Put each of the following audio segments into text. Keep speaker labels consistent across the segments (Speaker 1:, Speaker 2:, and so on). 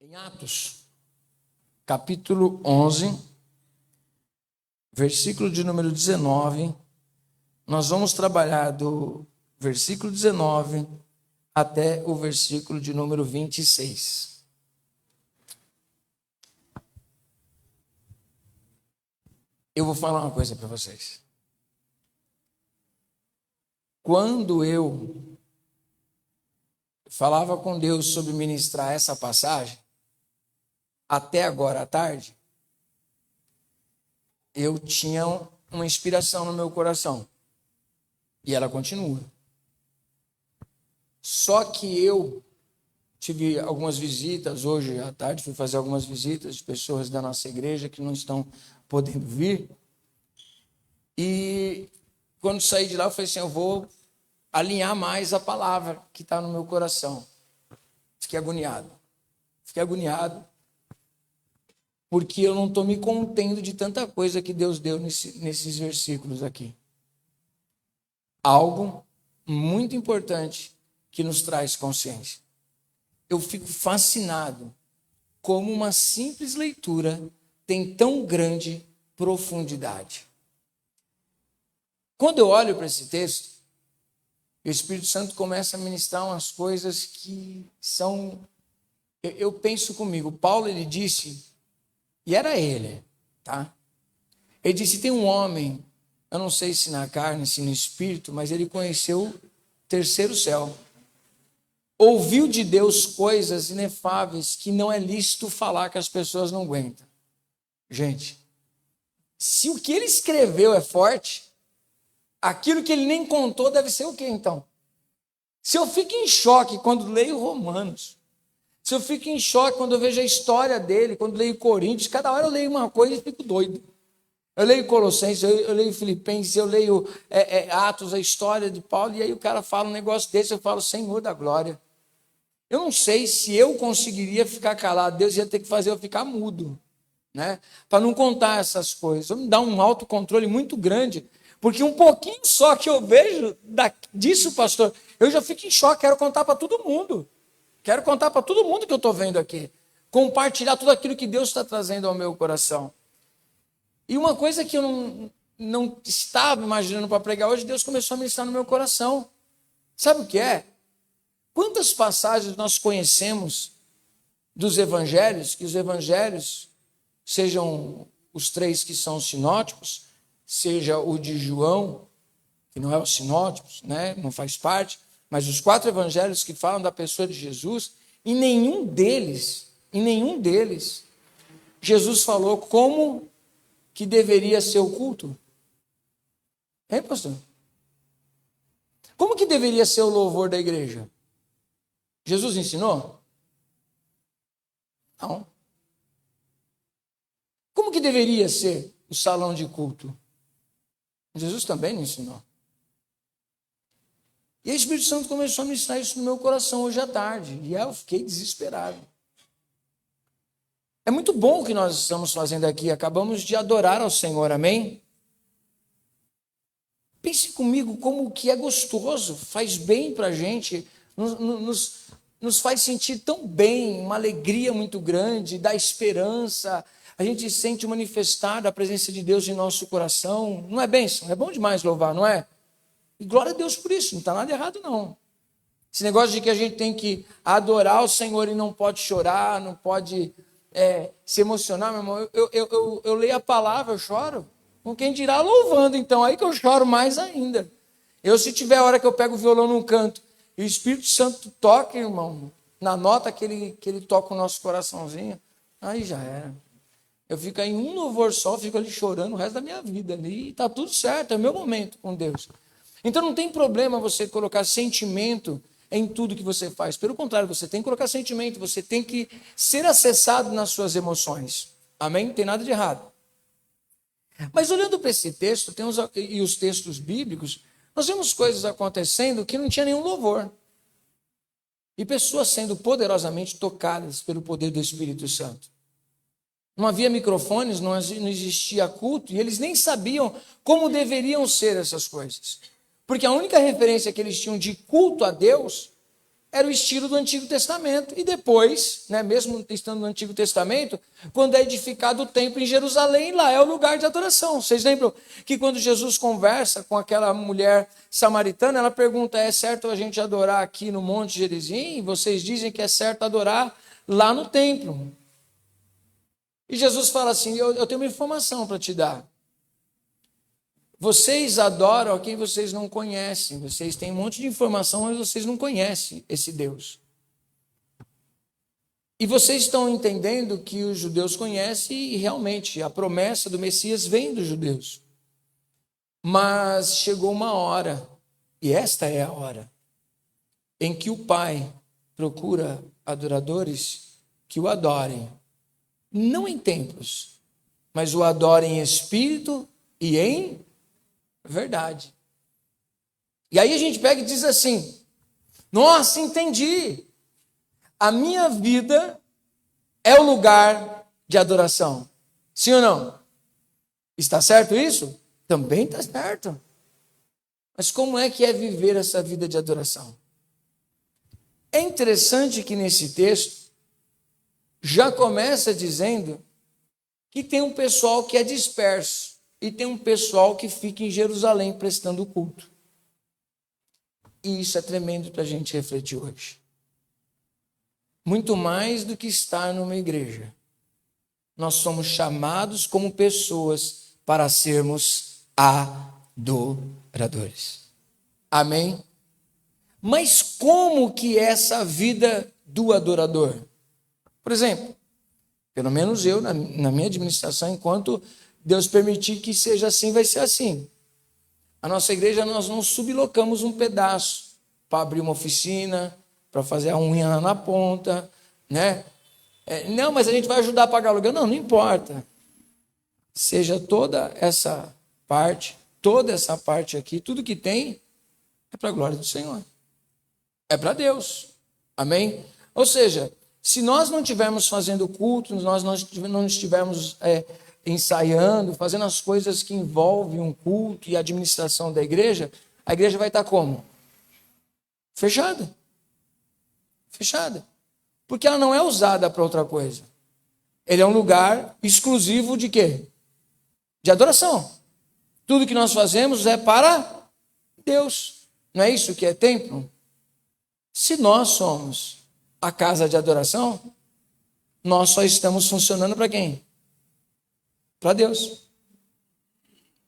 Speaker 1: Em Atos, capítulo 11, versículo de número 19, nós vamos trabalhar do versículo 19 até o versículo de número 26. Eu vou falar uma coisa para vocês. Quando eu falava com Deus sobre ministrar essa passagem, até agora à tarde, eu tinha uma inspiração no meu coração. E ela continua. Só que eu tive algumas visitas hoje à tarde, fui fazer algumas visitas de pessoas da nossa igreja que não estão podendo vir. E quando saí de lá, eu falei assim, eu vou alinhar mais a palavra que está no meu coração. Fiquei agoniado, porque eu não estou me contendo de tanta coisa que Deus deu nesses versículos aqui. Algo muito importante que nos traz consciência. Eu fico fascinado como uma simples leitura tem tão grande profundidade. Quando eu olho para esse texto, o Espírito Santo começa a ministrar umas coisas que são... Eu penso comigo, Paulo ele disse, e era ele, tá? Ele disse, tem um homem, eu não sei se na carne, se no espírito, mas ele conheceu o terceiro céu. Ouviu de Deus coisas inefáveis que não é lícito falar, que as pessoas não aguentam. Gente, se o que ele escreveu é forte, aquilo que ele nem contou deve ser o quê, então? Se eu fico em choque quando leio Romanos, se eu fico em choque quando eu vejo a história dele, quando leio Coríntios, cada hora eu leio uma coisa e fico doido. Eu leio Colossenses, eu leio Filipenses, eu leio Atos, a história de Paulo, e aí o cara fala um negócio desse, eu falo, Senhor da glória. Eu não sei se eu conseguiria ficar calado, Deus ia ter que fazer eu ficar mudo, né? Para não contar essas coisas. Me dá um autocontrole muito grande, porque um pouquinho só que eu vejo disso, pastor, eu já fico em choque, quero contar para todo mundo. Quero contar para todo mundo que eu estou vendo aqui. Compartilhar tudo aquilo que Deus está trazendo ao meu coração. E uma coisa que eu não estava imaginando para pregar hoje, Deus começou a ministrar no meu coração. Sabe o que é? Quantas passagens nós conhecemos dos evangelhos, que os evangelhos, sejam os 3 que são sinóticos, seja o de João, que não é o sinóticos, né? Não faz parte, mas os 4 evangelhos que falam da pessoa de Jesus, em nenhum deles, Jesus falou como que deveria ser o culto. Hein, pastor? Como que deveria ser o louvor da igreja? Jesus ensinou? Não. Como que deveria ser o salão de culto? Jesus também não ensinou. E o Espírito Santo começou a ministrar isso no meu coração hoje à tarde. E eu fiquei desesperado. É muito bom o que nós estamos fazendo aqui. Acabamos de adorar ao Senhor, amém? Pense comigo como que é gostoso, faz bem para a gente, nos faz sentir tão bem, uma alegria muito grande, dá esperança. A gente sente manifestada a presença de Deus em nosso coração. Não é bênção? É bom demais louvar, não é? E glória a Deus por isso, não está nada errado não. Esse negócio de que a gente tem que adorar o Senhor e não pode chorar, não pode se emocionar, meu irmão. Eu leio a palavra, eu choro. Com quem dirá louvando, então, aí que eu choro mais ainda. Se tiver hora que eu pego o violão num canto e o Espírito Santo toca, irmão, na nota que ele toca o nosso coraçãozinho, aí já era. Eu fico aí em um louvor só, fico ali chorando o resto da minha vida. E está tudo certo, é o meu momento com Deus. Então não tem problema você colocar sentimento em tudo que você faz. Pelo contrário, você tem que colocar sentimento, você tem que ser acessado nas suas emoções. Amém? Não tem nada de errado. Mas olhando para esse texto, e os textos bíblicos, nós vemos coisas acontecendo que não tinha nenhum louvor. E pessoas sendo poderosamente tocadas pelo poder do Espírito Santo. Não havia microfones, não existia culto, e eles nem sabiam como deveriam ser essas coisas. Porque a única referência que eles tinham de culto a Deus era o estilo do Antigo Testamento. E depois, né, mesmo estando no Antigo Testamento, quando é edificado o templo em Jerusalém, lá é o lugar de adoração. Vocês lembram que quando Jesus conversa com aquela mulher samaritana, ela pergunta, é certo a gente adorar aqui no Monte Gerizim? E vocês dizem que é certo adorar lá no templo. E Jesus fala assim, eu tenho uma informação para te dar. Vocês adoram a quem vocês não conhecem. Vocês têm um monte de informação, mas vocês não conhecem esse Deus. E vocês estão entendendo que os judeus conhecem e realmente a promessa do Messias vem dos judeus. Mas chegou uma hora, e esta é a hora, em que o Pai procura adoradores que o adorem, não em templos, mas o adorem em espírito e em verdade. E aí a gente pega e diz assim, nossa, entendi. A minha vida é o lugar de adoração. Sim ou não? Está certo isso? Também está certo. Mas como é que é viver essa vida de adoração? É interessante que nesse texto já começa dizendo que tem um pessoal que é disperso e tem um pessoal que fica em Jerusalém prestando culto. E isso é tremendo para a gente refletir hoje. Muito mais do que estar numa igreja. Nós somos chamados como pessoas para sermos adoradores. Amém? Mas como que é essa vida do adorador? Por exemplo, pelo menos eu, na minha administração, enquanto Deus permitir que seja assim, vai ser assim. A nossa igreja, nós não sublocamos um pedaço para abrir uma oficina, para fazer a unha lá na ponta, né? Não, mas a gente vai ajudar a pagar aluguel. Não, não importa. Seja toda essa parte aqui, tudo que tem, é para a glória do Senhor. É para Deus. Amém? Ou seja, se nós não estivermos fazendo culto, nós não estivermos ensaiando, fazendo as coisas que envolvem um culto e a administração da igreja, a igreja vai estar como? Fechada. Fechada. Porque ela não é usada para outra coisa. Ele é um lugar exclusivo de quê? De adoração. Tudo que nós fazemos é para Deus. Não é isso que é templo? Se nós somos a casa de adoração, nós só estamos funcionando para quem? Para Deus.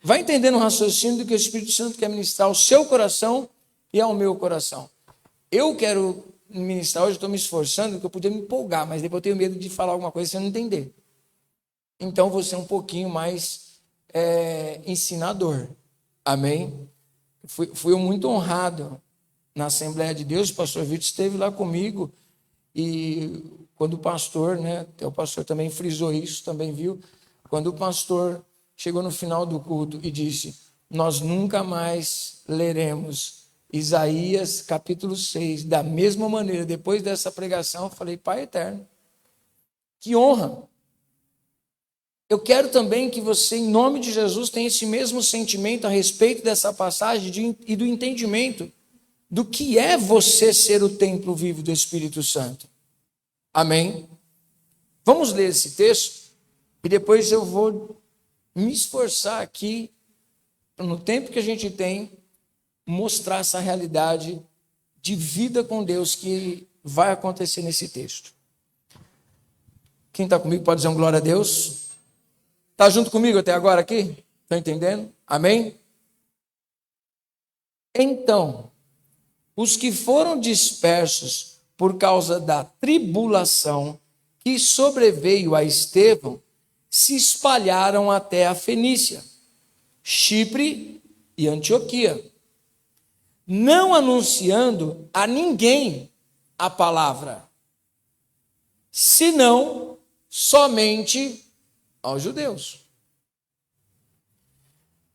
Speaker 1: Vai entendendo o raciocínio do que o Espírito Santo quer ministrar ao seu coração e ao meu coração. Eu quero ministrar hoje, estou me esforçando, porque eu podia me empolgar, mas depois eu tenho medo de falar alguma coisa sem não entender. Então, vou ser um pouquinho mais ensinador. Amém? Fui muito honrado na Assembleia de Deus. O pastor Vitor esteve lá comigo e quando o pastor, né, o pastor também frisou isso, também viu, quando o pastor chegou no final do culto e disse, nós nunca mais leremos Isaías capítulo 6, da mesma maneira, depois dessa pregação, eu falei, Pai eterno, que honra. Eu quero também que você, em nome de Jesus, tenha esse mesmo sentimento a respeito dessa passagem e do entendimento do que é você ser o templo vivo do Espírito Santo. Amém? Vamos ler esse texto e depois eu vou me esforçar aqui, no tempo que a gente tem, mostrar essa realidade de vida com Deus que vai acontecer nesse texto. Quem está comigo pode dizer um glória a Deus? Está junto comigo até agora aqui? Está entendendo? Amém? Então, os que foram dispersos por causa da tribulação que sobreveio a Estevão, se espalharam até a Fenícia, Chipre e Antioquia, não anunciando a ninguém a palavra, senão somente aos judeus.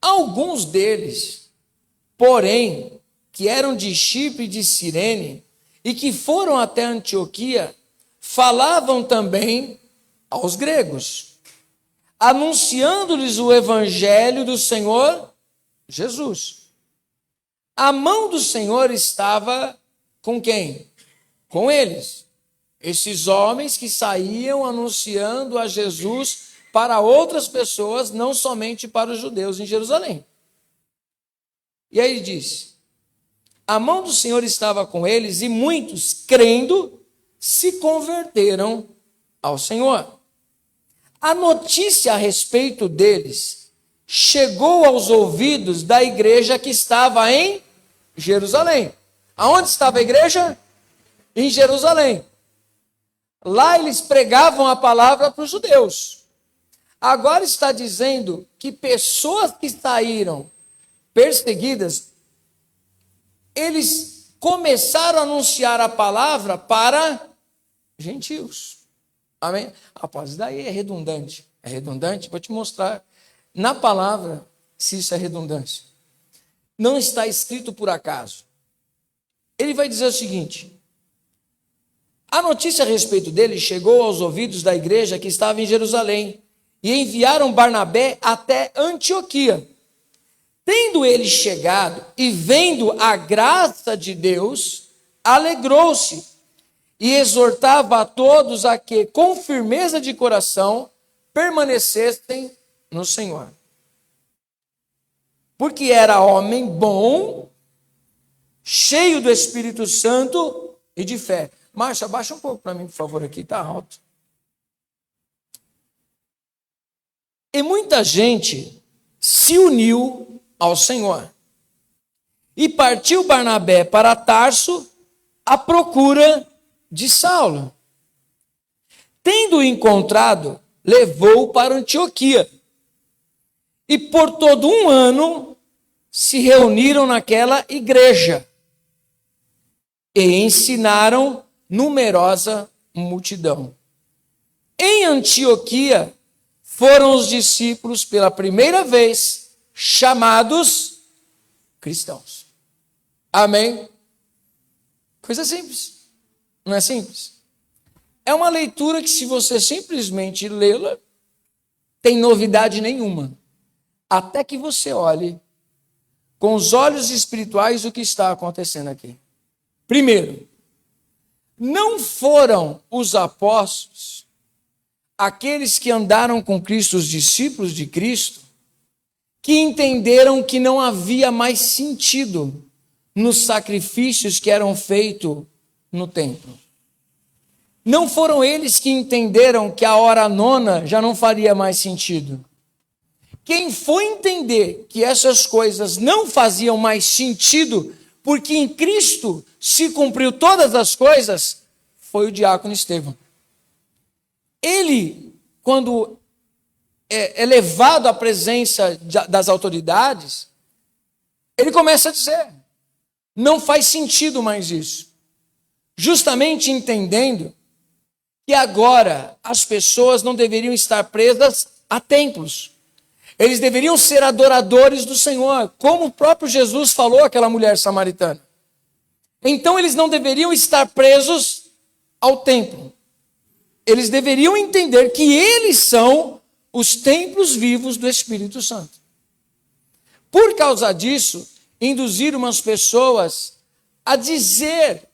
Speaker 1: Alguns deles, porém, que eram de Chipre e de Cirene, e que foram até Antioquia, falavam também aos gregos, anunciando-lhes o evangelho do Senhor Jesus. A mão do Senhor estava com quem? com eles. Esses homens que saíam anunciando a Jesus para outras pessoas, não somente para os judeus em Jerusalém. E aí ele diz: a mão do Senhor estava com eles e muitos, crendo, se converteram ao Senhor. A notícia a respeito deles chegou aos ouvidos da igreja que estava em Jerusalém. Aonde estava a igreja? Em Jerusalém. Lá eles pregavam a palavra para os judeus. Agora está dizendo que pessoas que saíram perseguidas, eles começaram a anunciar a palavra para gentios. Amém? Rapaz, isso daí é redundante. É redundante? Vou te mostrar na palavra se isso é redundância. Não está escrito por acaso. Ele vai dizer o seguinte: a notícia a respeito dele chegou aos ouvidos da igreja que estava em Jerusalém e enviaram Barnabé até Antioquia. Tendo ele chegado e vendo a graça de Deus, alegrou-se e exortava a todos a que, com firmeza de coração, permanecessem no Senhor. Porque era homem bom, cheio do Espírito Santo e de fé. Márcia, abaixa um pouco para mim, por favor, aqui, está alto. E muita gente se uniu ao Senhor. E partiu Barnabé para Tarso à procura de Saulo. Tendo-o encontrado, levou-o para Antioquia. E por todo um ano se reuniram naquela igreja e ensinaram numerosa multidão. Em Antioquia foram os discípulos pela primeira vez chamados cristãos. Amém? Coisa simples. Não é simples? É uma leitura que, se você simplesmente lê-la, tem novidade nenhuma. Até que você olhe com os olhos espirituais o que está acontecendo aqui. Primeiro, não foram os apóstolos, aqueles que andaram com Cristo, os discípulos de Cristo, que entenderam que não havia mais sentido nos sacrifícios que eram feitos no templo. Não foram eles que entenderam que a hora nona já não faria mais sentido. Quem foi entender que essas coisas não faziam mais sentido, porque em Cristo se cumpriu todas as coisas, foi o diácono Estevão. Ele, quando é levado à presença das autoridades, ele começa a dizer: não faz sentido mais isso. Justamente entendendo que agora as pessoas não deveriam estar presas a templos. Eles deveriam ser adoradores do Senhor, como o próprio Jesus falou àquela mulher samaritana. Então eles não deveriam estar presos ao templo. Eles deveriam entender que eles são os templos vivos do Espírito Santo. Por causa disso, induziram umas pessoas a dizer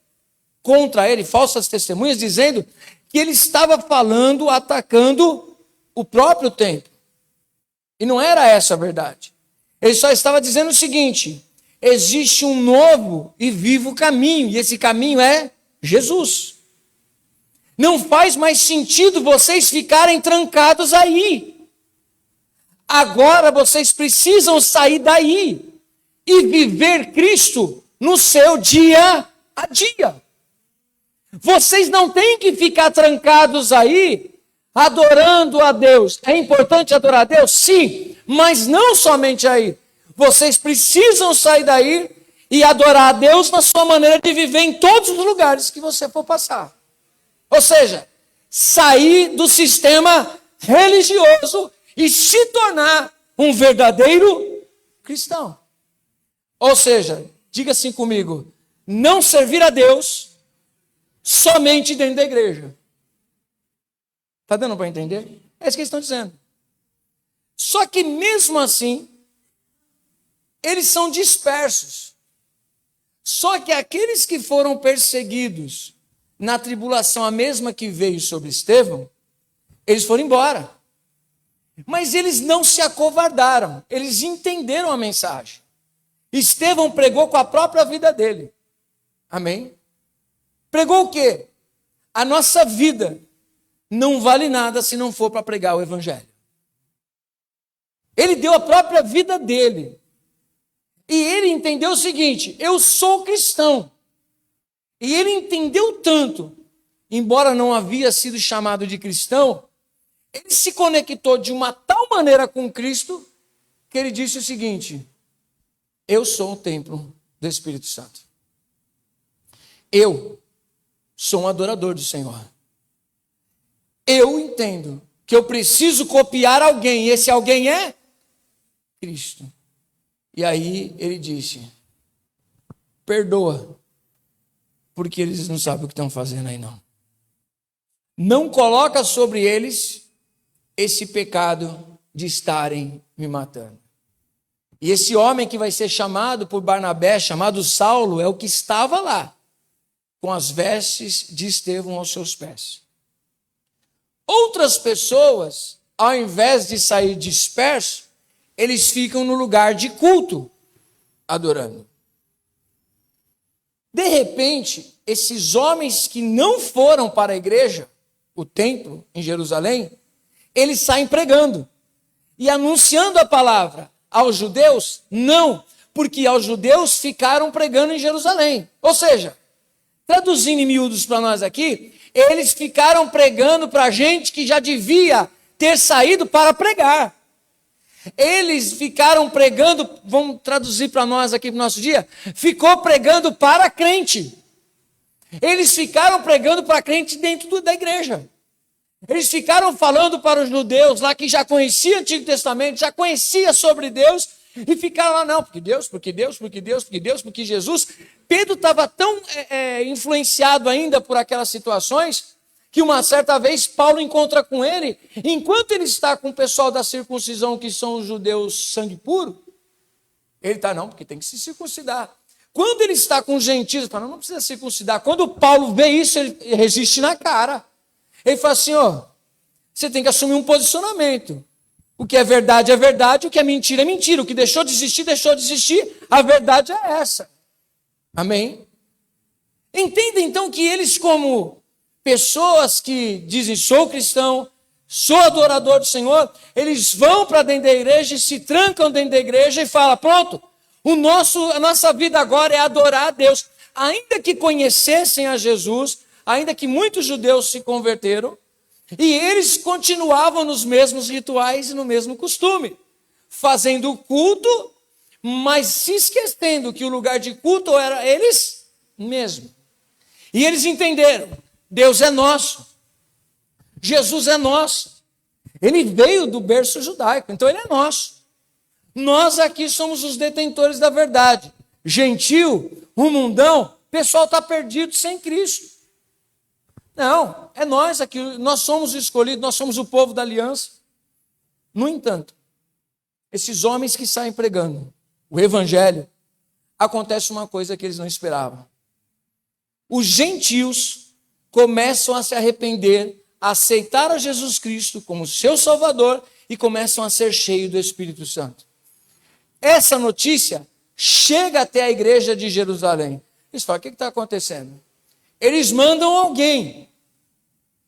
Speaker 1: contra ele, falsas testemunhas, dizendo que ele estava falando, atacando o próprio templo. E não era essa a verdade. Ele só estava dizendo o seguinte: existe um novo e vivo caminho, e esse caminho é Jesus. Não faz mais sentido vocês ficarem trancados aí. Agora vocês precisam sair daí e viver Cristo no seu dia a dia. Vocês não têm que ficar trancados aí adorando a Deus. É importante adorar a Deus? Sim, mas não somente aí. Vocês precisam sair daí e adorar a Deus na sua maneira de viver em todos os lugares que você for passar. Ou seja, sair do sistema religioso e se tornar um verdadeiro cristão. Ou seja, diga assim comigo: não servir a Deus somente dentro da igreja. Está dando para entender? É isso que eles estão dizendo. Só que mesmo assim, eles são dispersos. Só que aqueles que foram perseguidos na tribulação, a mesma que veio sobre Estevão, eles foram embora. Mas eles não se acovardaram, eles entenderam a mensagem. Estevão pregou com a própria vida dele. Amém? Pregou o quê? A nossa vida não vale nada se não for para pregar o evangelho. Ele deu a própria vida dele. E ele entendeu o seguinte: eu sou cristão. E ele entendeu tanto, embora não havia sido chamado de cristão, ele se conectou de uma tal maneira com Cristo, que ele disse o seguinte: eu sou o templo do Espírito Santo. Eu sou um adorador do Senhor. Eu entendo que eu preciso copiar alguém, e esse alguém é Cristo. E aí ele disse: perdoa, porque eles não sabem o que estão fazendo aí não. Não coloca sobre eles esse pecado de estarem me matando. E esse homem que vai ser chamado por Barnabé, chamado Saulo, é o que estava lá, com as vestes de Estevão aos seus pés. Outras pessoas, ao invés de sair dispersos, eles ficam no lugar de culto, adorando. De repente, esses homens que não foram para a igreja, o templo em Jerusalém, eles saem pregando e anunciando a palavra aos judeus. Não, porque aos judeus ficaram pregando em Jerusalém. Ou seja, traduzindo em miúdos para nós aqui, eles ficaram pregando para gente que já devia ter saído para pregar. Eles ficaram pregando, vamos traduzir para nós aqui no nosso dia, ficou pregando para crente. Eles ficaram pregando para crente dentro da igreja. Eles ficaram falando para os judeus lá que já conheciam o Antigo Testamento, já conhecia sobre Deus, e ficaram lá, não, porque Deus, porque Deus, porque Deus, porque Deus, porque Jesus. Pedro estava tão influenciado ainda por aquelas situações, que uma certa vez Paulo encontra com ele, enquanto ele está com o pessoal da circuncisão, que são os judeus sangue puro, ele está, não, porque tem que se circuncidar. Quando ele está com os gentios, ele fala, não precisa circuncidar. Quando Paulo vê isso, ele resiste na cara. Ele fala assim, você tem que assumir um posicionamento. O que é verdade, o que é mentira, o que deixou de existir, a verdade é essa. Amém? Entenda então que eles, como pessoas que dizem, sou cristão, sou adorador do Senhor, eles vão para dentro da igreja e se trancam dentro da igreja e falam, pronto, a nossa vida agora é adorar a Deus. Ainda que conhecessem a Jesus, ainda que muitos judeus se converteram, e eles continuavam nos mesmos rituais e no mesmo costume, fazendo culto, mas se esquecendo que o lugar de culto era eles mesmos. E eles entenderam, Deus é nosso, Jesus é nosso, ele veio do berço judaico, então ele é nosso. Nós aqui somos os detentores da verdade. Gentil, o mundão, o pessoal está perdido sem Cristo. Não, é nós aqui, nós somos escolhidos, nós somos o povo da aliança. No entanto, esses homens que saem pregando o evangelho, acontece uma coisa que eles não esperavam. Os gentios começam a se arrepender, a aceitar a Jesus Cristo como seu Salvador e começam a ser cheios do Espírito Santo. Essa notícia chega até a igreja de Jerusalém. Eles falam, o que está acontecendo? Eles mandam alguém.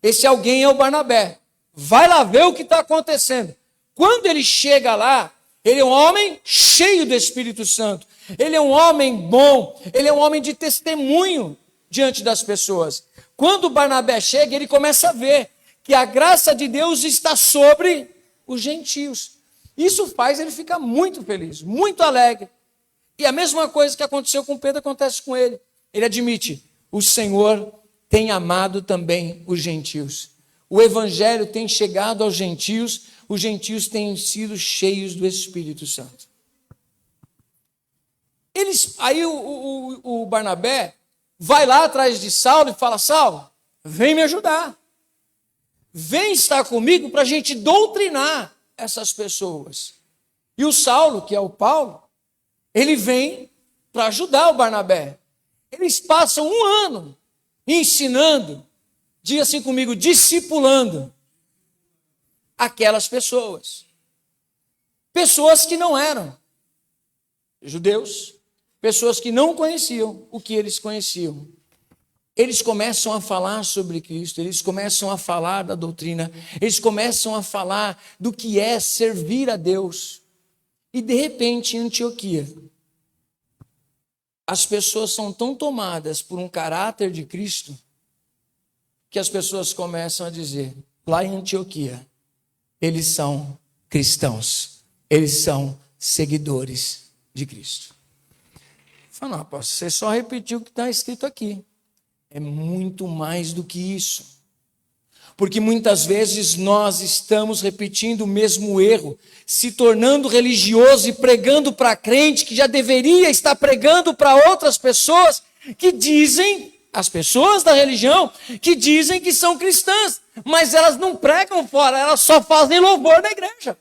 Speaker 1: Esse alguém é o Barnabé. Vai lá ver o que está acontecendo. Quando ele chega lá, ele é um homem cheio do Espírito Santo. Ele é um homem bom. Ele é um homem de testemunho diante das pessoas. Quando o Barnabé chega, ele começa a ver que a graça de Deus está sobre os gentios. Isso faz ele ficar muito feliz, muito alegre. E a mesma coisa que aconteceu com Pedro acontece com ele. Ele admite, o Senhor tem amado também os gentios. O evangelho tem chegado aos gentios, os gentios têm sido cheios do Espírito Santo. Aí o Barnabé vai lá atrás de Saulo e fala, Saulo, vem me ajudar. Vem estar comigo para a gente doutrinar essas pessoas. E o Saulo, que é o Paulo, ele vem para ajudar o Barnabé. Eles passam um ano ensinando, diga assim comigo, discipulando aquelas pessoas. Pessoas que não eram judeus, pessoas que não conheciam o que eles conheciam. Eles começam a falar sobre Cristo, eles começam a falar da doutrina, eles começam a falar do que é servir a Deus. E de repente, em Antioquia, as pessoas são tão tomadas por um caráter de Cristo, que as pessoas começam a dizer, lá em Antioquia, eles são cristãos, eles são seguidores de Cristo. Fala, não, apóstolo, você só repetiu o que está escrito aqui. É muito mais do que isso. Porque muitas vezes nós estamos repetindo o mesmo erro, se tornando religioso e pregando para crente que já deveria estar pregando para outras pessoas que dizem, as pessoas da religião, que dizem que são cristãs, mas elas não pregam fora, elas só fazem louvor na igreja.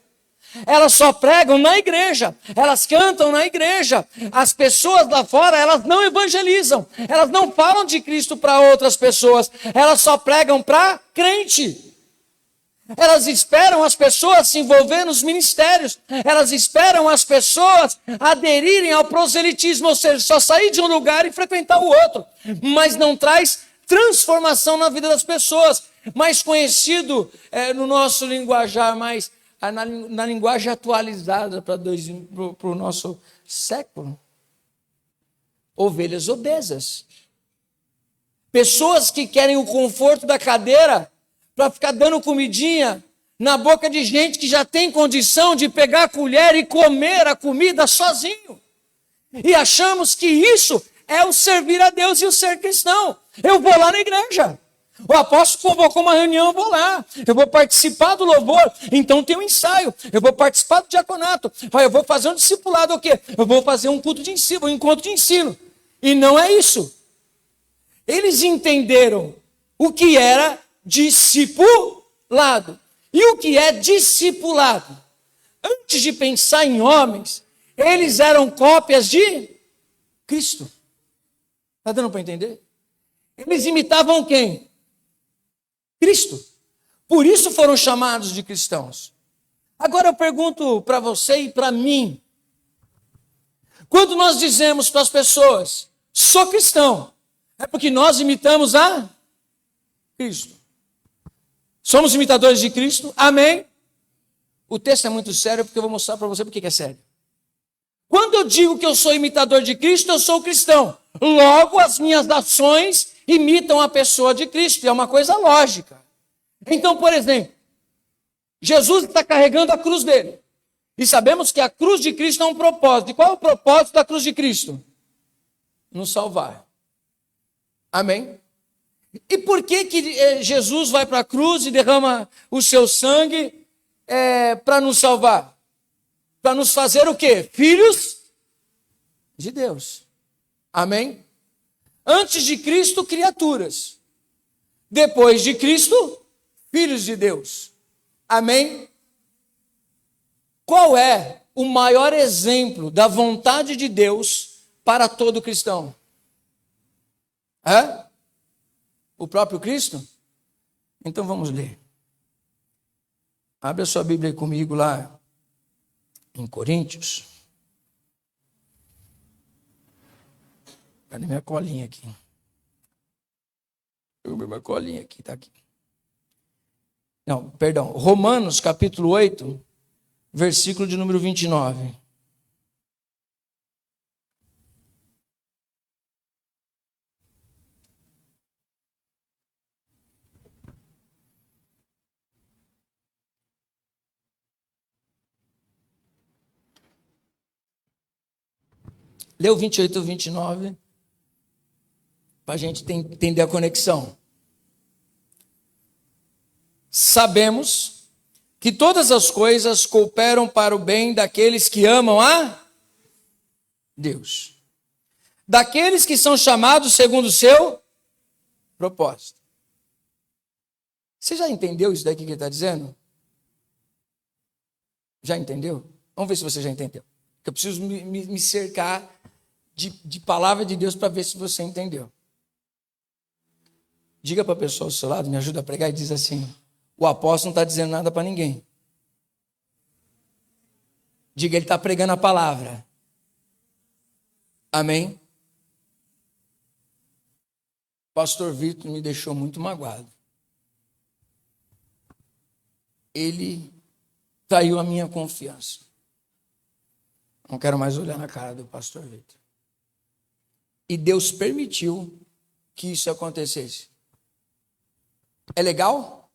Speaker 1: Elas só pregam na igreja, elas cantam na igreja. As pessoas lá fora, elas não evangelizam, elas não falam de Cristo para outras pessoas, elas só pregam para crente. Elas esperam as pessoas se envolver nos ministérios, elas esperam as pessoas aderirem ao proselitismo, ou seja, só sair de um lugar e frequentar o outro, mas não traz transformação na vida das pessoas. Mais conhecido no nosso linguajar, na linguagem atualizada para o nosso século, ovelhas obesas. Pessoas que querem o conforto da cadeira para ficar dando comidinha na boca de gente que já tem condição de pegar a colher e comer a comida sozinho. E achamos que isso é o servir a Deus e o ser cristão. Eu vou lá na igreja. O apóstolo convocou uma reunião, eu vou lá. Eu vou participar do louvor, então tem um ensaio. Eu vou participar do diaconato. Eu vou fazer um discipulado, o quê? Eu vou fazer um culto de ensino, um encontro de ensino. E não é isso. Eles entenderam o que era discipulado. E o que é discipulado? Antes de pensar em homens, eles eram cópias de Cristo. Está dando para entender? Eles imitavam quem? Cristo. Por isso foram chamados de cristãos. Agora eu pergunto para você e para mim. Quando nós dizemos para as pessoas, sou cristão, é porque nós imitamos a Cristo. Somos imitadores de Cristo? Amém? O texto é muito sério porque eu vou mostrar para você porque que é sério. Quando eu digo que eu sou imitador de Cristo, eu sou cristão. Logo, as minhas ações imitam a pessoa de Cristo. E é uma coisa lógica. Então, por exemplo, Jesus está carregando a cruz dele. E sabemos que a cruz de Cristo é um propósito. E qual é o propósito da cruz de Cristo? Nos salvar. Amém? E por que Jesus vai para a cruz e derrama o seu sangue para nos salvar? Para nos fazer o quê? Filhos de Deus. Amém? Antes de Cristo, criaturas. Depois de Cristo, filhos de Deus. Amém? Qual é o maior exemplo da vontade de Deus para todo cristão? O próprio Cristo? Então vamos ler. Abre a sua Bíblia aí comigo lá em Coríntios. Cadê minha colinha aqui? Minha colinha aqui, está aqui. Não, perdão. Romanos, capítulo 8, versículo de número 29. Lê o 28 e o 29, para a gente entender a conexão. Sabemos que todas as coisas cooperam para o bem daqueles que amam a Deus. Daqueles que são chamados segundo o seu propósito. Você já entendeu isso daqui que ele está dizendo? Já entendeu? Vamos ver se você já entendeu. Eu preciso me cercar de palavra de Deus para ver se você entendeu. Diga para a pessoa ao seu lado, me ajuda a pregar, e diz assim: o apóstolo não está dizendo nada para ninguém. Diga, ele está pregando a palavra. Amém? Pastor Vitor me deixou muito magoado. Ele traiu a minha confiança. Não quero mais olhar na cara do pastor Vitor. E Deus permitiu que isso acontecesse. É legal?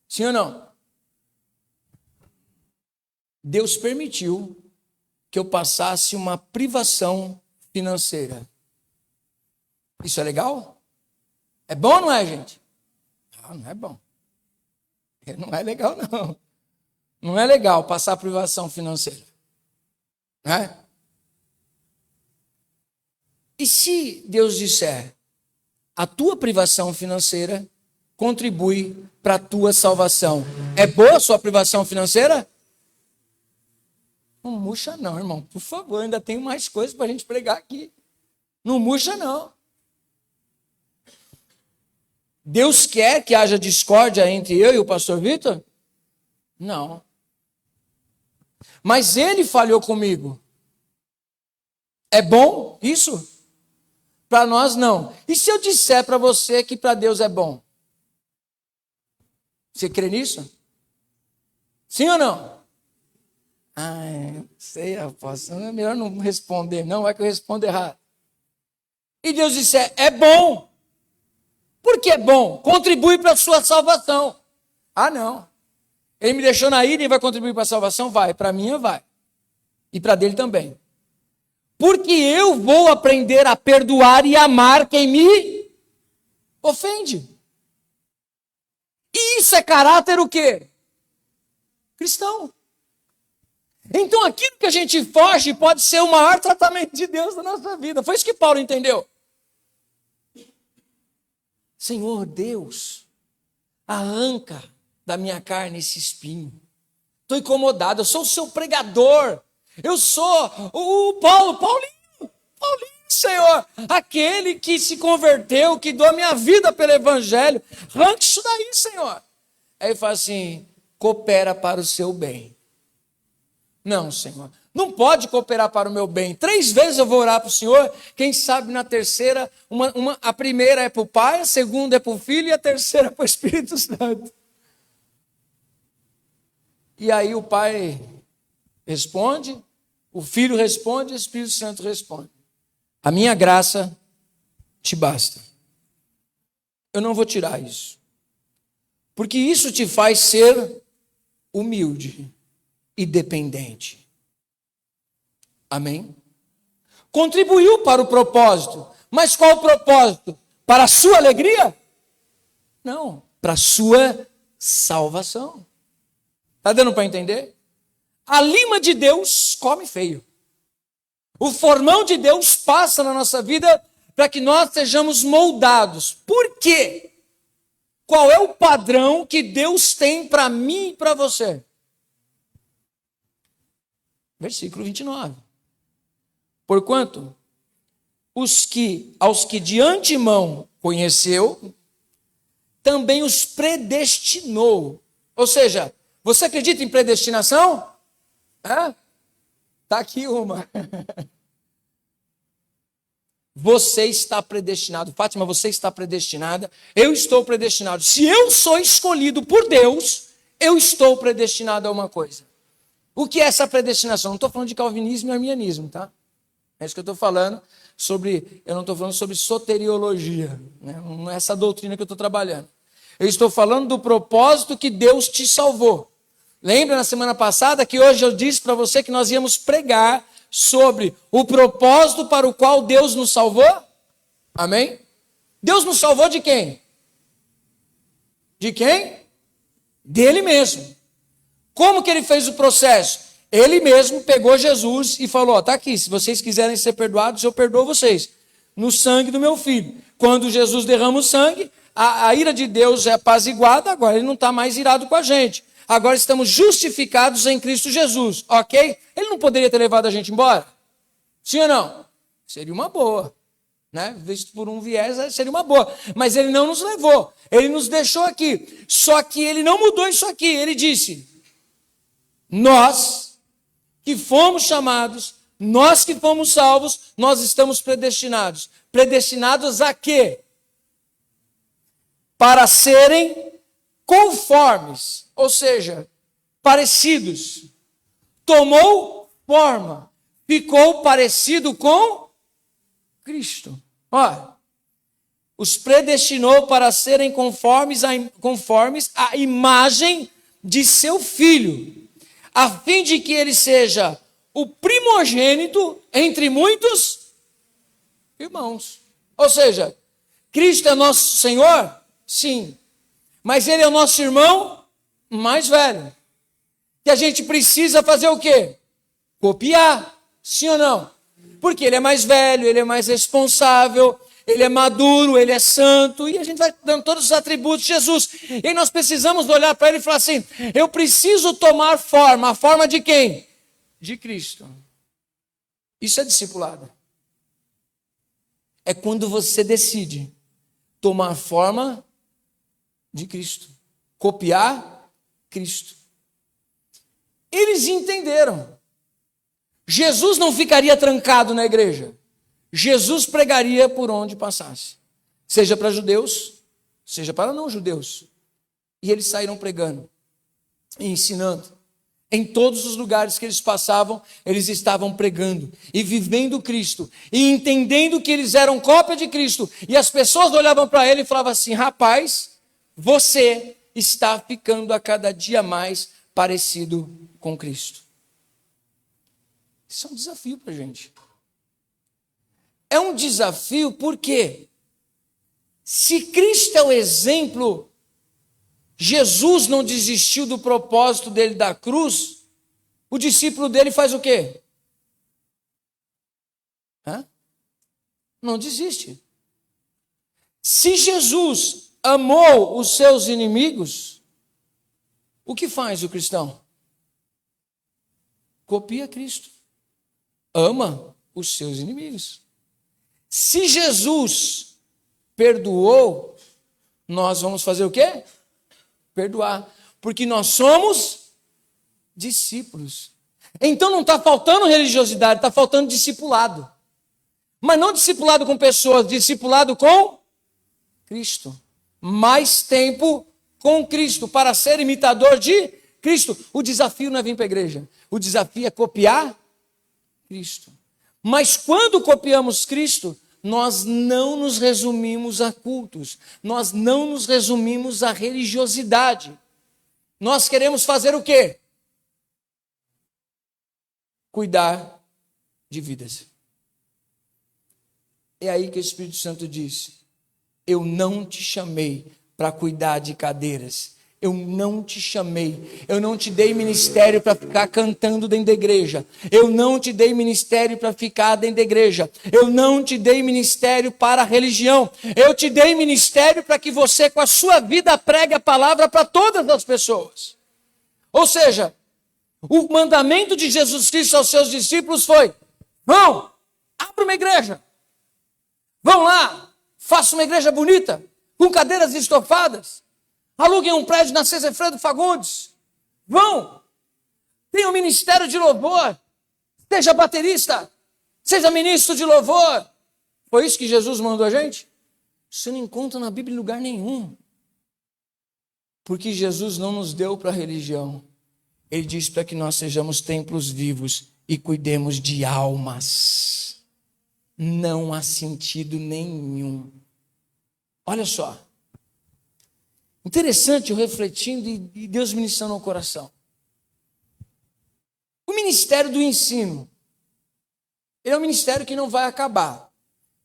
Speaker 1: Sim ou não? Deus permitiu que eu passasse uma privação financeira. Isso é legal? É bom ou não é, gente? Não é bom. Não é legal, não. Não é legal passar privação financeira. Não é? E se Deus disser, a tua privação financeira contribui para a tua salvação. É boa a sua privação financeira? Não murcha não, irmão. Por favor, ainda tem mais coisas para a gente pregar aqui. Não murcha não. Deus quer que haja discórdia entre eu e o pastor Vitor? Não. Mas ele falhou comigo. É bom isso? Para nós não. E se eu disser para você que para Deus é bom? Você crê nisso? Sim ou não? Sei, apóstolo. É melhor não responder, não. Vai que eu respondo errado. E Deus disser, é bom. Por que é bom? Contribui para a sua salvação. Não. Ele me deixou na ira e vai contribuir para a salvação? Vai. Para a minha, vai. E para dele também. Porque eu vou aprender a perdoar e amar quem me ofende. E isso é caráter o quê? Cristão. Então aquilo que a gente foge pode ser o maior tratamento de Deus na nossa vida. Foi isso que Paulo entendeu. Senhor Deus, arranca da minha carne esse espinho. Estou incomodado, eu sou o seu pregador. Eu sou o Paulinho, Senhor. Aquele que se converteu, que deu a minha vida pelo evangelho. Arranca isso daí, Senhor. Aí ele fala assim, coopera para o seu bem. Não, Senhor. Não pode cooperar para o meu bem. 3 vezes eu vou orar para o Senhor. Quem sabe na terceira, a primeira é para o Pai, a segunda é para o Filho e a terceira é para o Espírito Santo. E aí o Pai responde, o Filho responde e o Espírito Santo responde. A minha graça te basta. Eu não vou tirar isso. Porque isso te faz ser humilde e dependente. Amém? Contribuiu para o propósito. Mas qual o propósito? Para a sua alegria? Não, para a sua salvação. Está dando para entender? A lima de Deus come feio. O formão de Deus passa na nossa vida para que nós sejamos moldados. Por quê? Qual é o padrão que Deus tem para mim e para você? Versículo 29. Porquanto, aos que de antemão conheceu, também os predestinou. Ou seja, você acredita em predestinação? Está aqui uma. Você está predestinado. Fátima, você está predestinada. Eu estou predestinado. Se eu sou escolhido por Deus, eu estou predestinado a uma coisa. O que é essa predestinação? Não estou falando de calvinismo e arminianismo, tá? É isso que eu estou falando sobre. Eu não estou falando sobre soteriologia. Né? Não é essa doutrina que eu estou trabalhando. Eu estou falando do propósito que Deus te salvou. Lembra na semana passada que hoje eu disse para você que nós íamos pregar sobre o propósito para o qual Deus nos salvou? Amém? Deus nos salvou de quem? De quem? Dele mesmo. Como que ele fez o processo? Ele mesmo pegou Jesus e falou, está aqui, se vocês quiserem ser perdoados, eu perdoo vocês. No sangue do meu filho. Quando Jesus derrama o sangue, a ira de Deus é apaziguada, agora ele não está mais irado com a gente. Agora estamos justificados em Cristo Jesus, ok? Ele não poderia ter levado a gente embora? Sim ou não? Seria uma boa. né? Visto por um viés, seria uma boa. Mas ele não nos levou, ele nos deixou aqui. Só que ele não mudou isso aqui. Ele disse: nós que fomos chamados, nós que fomos salvos, nós estamos predestinados. Predestinados a quê? Para serem conformes, ou seja, parecidos. Tomou forma, ficou parecido com Cristo. Olha, os predestinou para serem conformes à imagem de seu Filho, a fim de que ele seja o primogênito entre muitos irmãos. Ou seja, Cristo é nosso Senhor? Sim. Mas ele é o nosso irmão mais velho. Que a gente precisa fazer o quê? Copiar. Sim ou não? Porque ele é mais velho, ele é mais responsável, ele é maduro, ele é santo, e a gente vai dando todos os atributos de Jesus. E aí nós precisamos olhar para ele e falar assim: eu preciso tomar forma. A forma de quem? De Cristo. Isso é discipulado. É quando você decide tomar forma de Cristo, copiar Cristo. Eles entenderam. Jesus não ficaria trancado na igreja. Jesus pregaria por onde passasse, seja para judeus, seja para não judeus. E eles saíram pregando e ensinando. Em todos os lugares que eles passavam, eles estavam pregando e vivendo Cristo e entendendo que eles eram cópia de Cristo. E as pessoas olhavam para ele e falavam assim: rapaz, você está ficando a cada dia mais parecido com Cristo. Isso é um desafio para a gente. É um desafio porque se Cristo é o exemplo, Jesus não desistiu do propósito dele da cruz, o discípulo dele faz o quê? Não desiste. Se Jesus amou os seus inimigos, o que faz o cristão? Copia Cristo. Ama os seus inimigos. Se Jesus perdoou, nós vamos fazer o quê? Perdoar. Porque nós somos discípulos. Então não está faltando religiosidade, está faltando discipulado. Mas não discipulado com pessoas, discipulado com Cristo. Mais tempo com Cristo, para ser imitador de Cristo. O desafio não é vir para a igreja. O desafio é copiar Cristo. Mas quando copiamos Cristo, nós não nos resumimos a cultos. Nós não nos resumimos a religiosidade. Nós queremos fazer o quê? Cuidar de vidas. É aí que o Espírito Santo diz: eu não te chamei para cuidar de cadeiras. Eu não te chamei, eu não te dei ministério para ficar cantando dentro da igreja. Eu não te dei ministério para ficar dentro da igreja. Eu não te dei ministério para a religião. Eu te dei ministério para que você, com a sua vida, pregue a palavra para todas as pessoas. Ou seja, o mandamento de Jesus Cristo aos seus discípulos foi: vão, abra uma igreja. Vão lá, faça uma igreja bonita, com cadeiras estofadas. Aluguem um prédio na César Fredo Fagundes. Vão. Tenha um ministério de louvor. Seja baterista. Seja ministro de louvor. Foi isso que Jesus mandou a gente? Você não encontra na Bíblia em lugar nenhum. Porque Jesus não nos deu para a religião. Ele diz para que nós sejamos templos vivos e cuidemos de almas. Não há sentido nenhum. Olha só. Interessante eu refletindo e Deus ministrando no coração. O ministério do ensino, ele é um ministério que não vai acabar.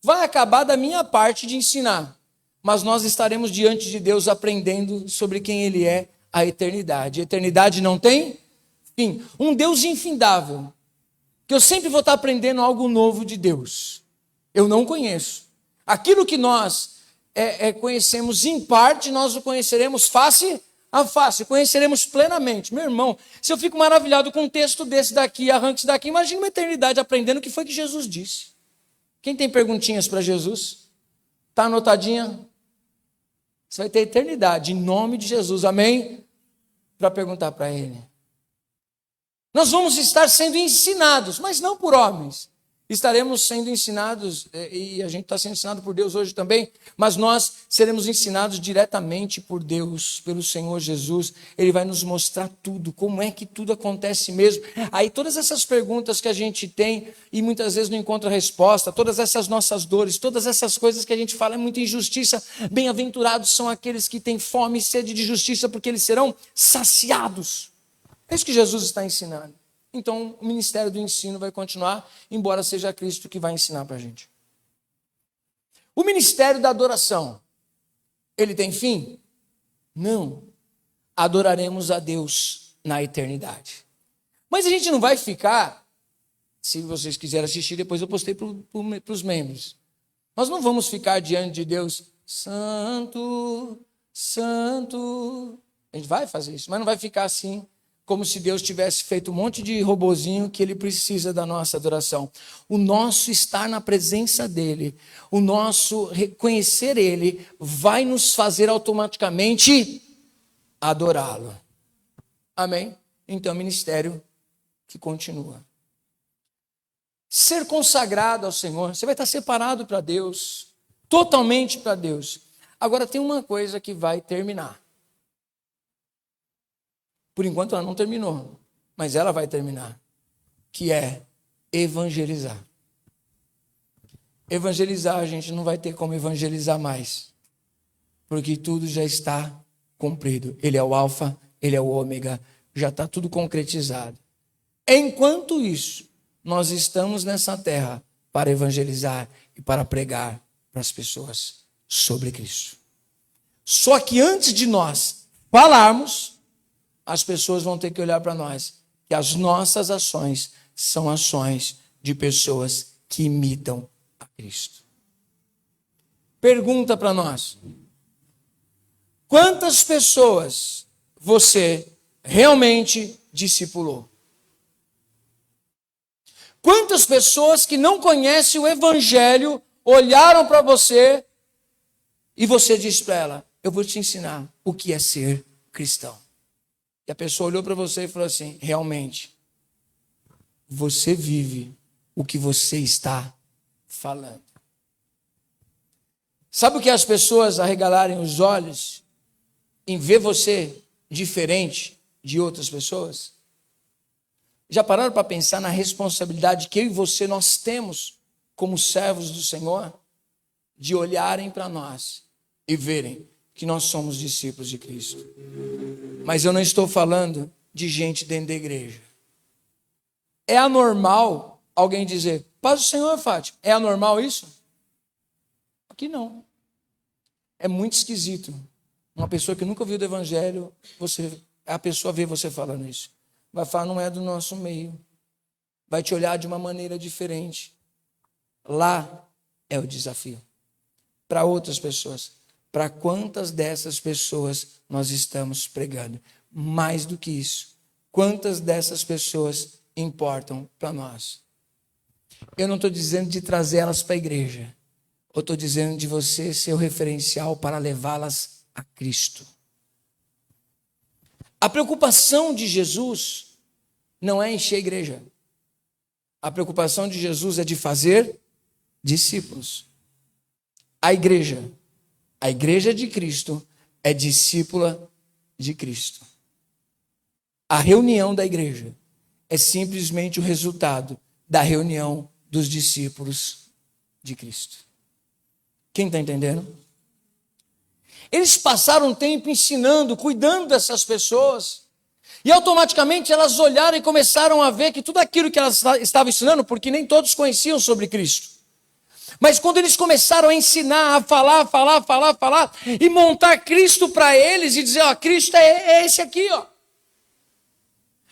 Speaker 1: Vai acabar da minha parte de ensinar, mas nós estaremos diante de Deus aprendendo sobre quem Ele é, a eternidade. A eternidade não tem fim. Um Deus infindável, que eu sempre vou estar aprendendo algo novo de Deus. Eu não conheço. Aquilo que nós conhecemos em parte, nós o conheceremos face a face, conheceremos plenamente. Meu irmão, se eu fico maravilhado com um texto desse daqui, arranque-se daqui, imagina uma eternidade aprendendo o que foi que Jesus disse. Quem tem perguntinhas para Jesus? Está anotadinha? Você vai ter eternidade, em nome de Jesus, amém? Para perguntar para Ele. Nós vamos estar sendo ensinados, mas não por homens. Estaremos sendo ensinados, e a gente está sendo ensinado por Deus hoje também, mas nós seremos ensinados diretamente por Deus, pelo Senhor Jesus. Ele vai nos mostrar tudo, como é que tudo acontece mesmo. Aí todas essas perguntas que a gente tem e muitas vezes não encontra resposta, todas essas nossas dores, todas essas coisas que a gente fala é muita injustiça. Bem-aventurados são aqueles que têm fome e sede de justiça, porque eles serão saciados. É isso que Jesus está ensinando. Então, o ministério do ensino vai continuar, embora seja Cristo que vai ensinar para a gente. O ministério da adoração, ele tem fim? Não. Adoraremos a Deus na eternidade. Mas a gente não vai ficar, se vocês quiserem assistir, depois eu postei para os membros. Nós não vamos ficar diante de Deus, santo, santo. A gente vai fazer isso, mas não vai ficar assim, como se Deus tivesse feito um monte de robozinho que Ele precisa da nossa adoração. O nosso estar na presença dEle, o nosso reconhecer Ele, vai nos fazer automaticamente adorá-lo. Amém? Então, ministério que continua. Ser consagrado ao Senhor, você vai estar separado para Deus, totalmente para Deus. Agora, tem uma coisa que vai terminar. Por enquanto ela não terminou, mas ela vai terminar, que é evangelizar. Evangelizar, a gente não vai ter como evangelizar mais, porque tudo já está cumprido. Ele é o alfa, ele é o ômega, já está tudo concretizado. Enquanto isso, nós estamos nessa terra para evangelizar e para pregar para as pessoas sobre Cristo. Só que antes de nós falarmos, as pessoas vão ter que olhar para nós, que as nossas ações são ações de pessoas que imitam a Cristo. Pergunta para nós: quantas pessoas você realmente discipulou? Quantas pessoas que não conhecem o Evangelho olharam para você e você disse para ela: eu vou te ensinar o que é ser cristão? E a pessoa olhou para você e falou assim: realmente, você vive o que você está falando. Sabe o que as pessoas arregalarem os olhos em ver você diferente de outras pessoas? Já pararam para pensar na responsabilidade que eu e você nós temos como servos do Senhor? De olharem para nós e verem que nós somos discípulos de Cristo. Mas eu não estou falando de gente dentro da igreja. É anormal alguém dizer: paz do Senhor, Fátima. É anormal isso? Aqui não. É muito esquisito. Uma pessoa que nunca ouviu do Evangelho, a pessoa vê você falando isso. Vai falar: não é do nosso meio. Vai te olhar de uma maneira diferente. Lá é o desafio. Para outras pessoas. Para quantas dessas pessoas nós estamos pregando? Mais do que isso, quantas dessas pessoas importam para nós? Eu não estou dizendo de trazê-las para a igreja. Eu estou dizendo de você ser o referencial para levá-las a Cristo. A preocupação de Jesus não é encher a igreja. A preocupação de Jesus é de fazer discípulos. A igreja de Cristo é discípula de Cristo. A reunião da igreja é simplesmente o resultado da reunião dos discípulos de Cristo. Quem está entendendo? Eles passaram um tempo ensinando, cuidando dessas pessoas, e automaticamente elas olharam e começaram a ver que tudo aquilo que elas estavam ensinando, porque nem todos conheciam sobre Cristo. Mas quando eles começaram a ensinar, a falar, e montar Cristo para eles, e dizer: ó, Cristo é esse aqui, ó.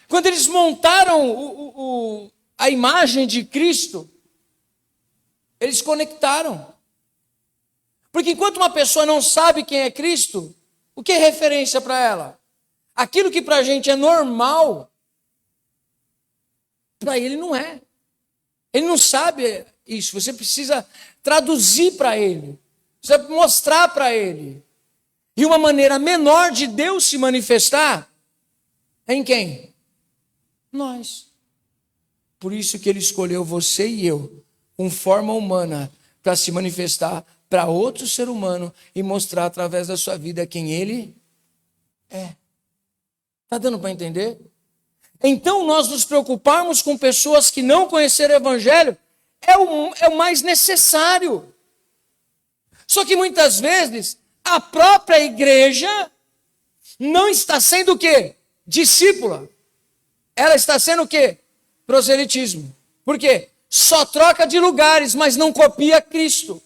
Speaker 1: Quando eles montaram a imagem de Cristo, eles conectaram. Porque enquanto uma pessoa não sabe quem é Cristo, o que é referência para ela? Aquilo que para a gente é normal, para ele não é. Ele não sabe isso, você precisa traduzir para ele, precisa mostrar para ele. E uma maneira menor de Deus se manifestar é em quem? Nós. Por isso que ele escolheu você e eu, com forma humana, para se manifestar para outro ser humano e mostrar através da sua vida quem ele é. Está dando para entender? Então nós nos preocuparmos com pessoas que não conheceram o Evangelho é o mais necessário. Só que muitas vezes a própria igreja não está sendo o quê? Discípula. Ela está sendo o quê? Proselitismo. Por quê? Só troca de lugares, mas não copia Cristo.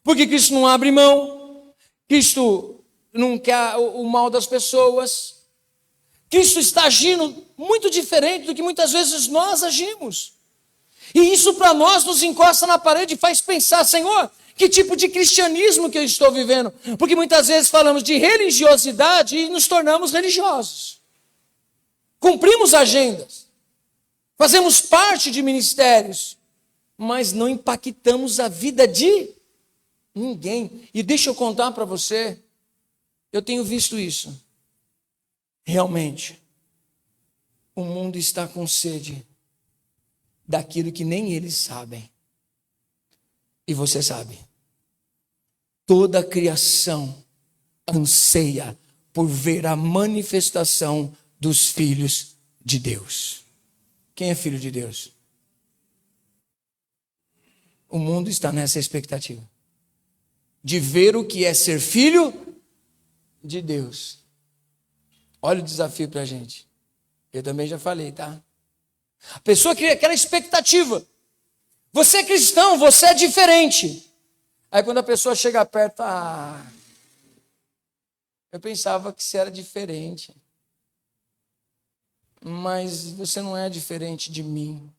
Speaker 1: Porque Cristo não abre mão. Cristo não quer o mal das pessoas. Cristo está agindo muito diferente do que muitas vezes nós agimos. E isso para nós nos encosta na parede e faz pensar, Senhor, que tipo de cristianismo que eu estou vivendo? Porque muitas vezes falamos de religiosidade e nos tornamos religiosos. Cumprimos agendas, fazemos parte de ministérios, mas não impactamos a vida de ninguém. E deixa eu contar para você, eu tenho visto isso. Realmente, o mundo está com sede daquilo que nem eles sabem. E você sabe. Toda a criação anseia por ver a manifestação dos filhos de Deus. Quem é filho de Deus? O mundo está nessa expectativa de ver o que é ser filho de Deus. Olha o desafio para a gente. Eu também já falei, tá? A pessoa cria aquela expectativa. Você é cristão, você é diferente. Aí quando a pessoa chega perto, eu pensava que você era diferente. Mas você não é diferente de mim.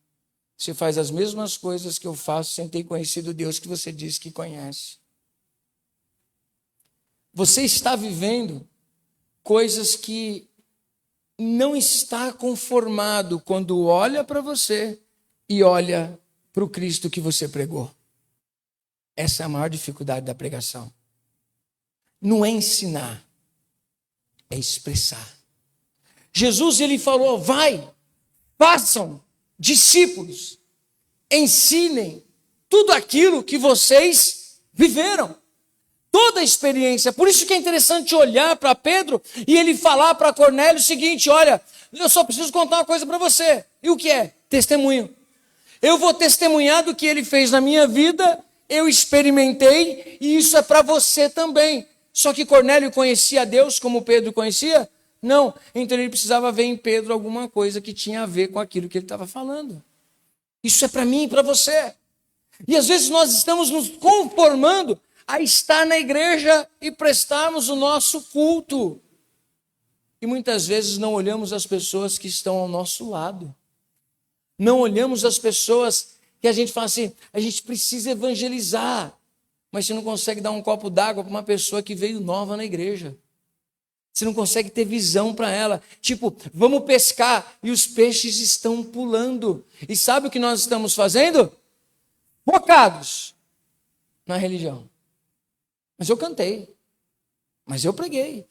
Speaker 1: Você faz as mesmas coisas que eu faço sem ter conhecido o Deus que você diz que conhece. Você está vivendo coisas que não está conformado quando olha para você e olha para o Cristo que você pregou. Essa é a maior dificuldade da pregação. Não é ensinar, é expressar. Jesus, ele falou, vai, façam discípulos, ensinem tudo aquilo que vocês viveram. Toda a experiência. Por isso que é interessante olhar para Pedro e ele falar para Cornélio o seguinte, olha, eu só preciso contar uma coisa para você. E o que é? Testemunho. Eu vou testemunhar do que ele fez na minha vida, eu experimentei e isso é para você também. Só que Cornélio conhecia a Deus como Pedro conhecia? Não. Então ele precisava ver em Pedro alguma coisa que tinha a ver com aquilo que ele estava falando. Isso é para mim e para você. E às vezes nós estamos nos conformando a estar na igreja e prestarmos o nosso culto. E muitas vezes não olhamos as pessoas que estão ao nosso lado. Não olhamos as pessoas que a gente fala assim, a gente precisa evangelizar. Mas você não consegue dar um copo d'água para uma pessoa que veio nova na igreja. Você não consegue ter visão para ela. Tipo, vamos pescar e os peixes estão pulando. E sabe o que nós estamos fazendo? Focados na religião. Mas eu cantei, mas eu preguei,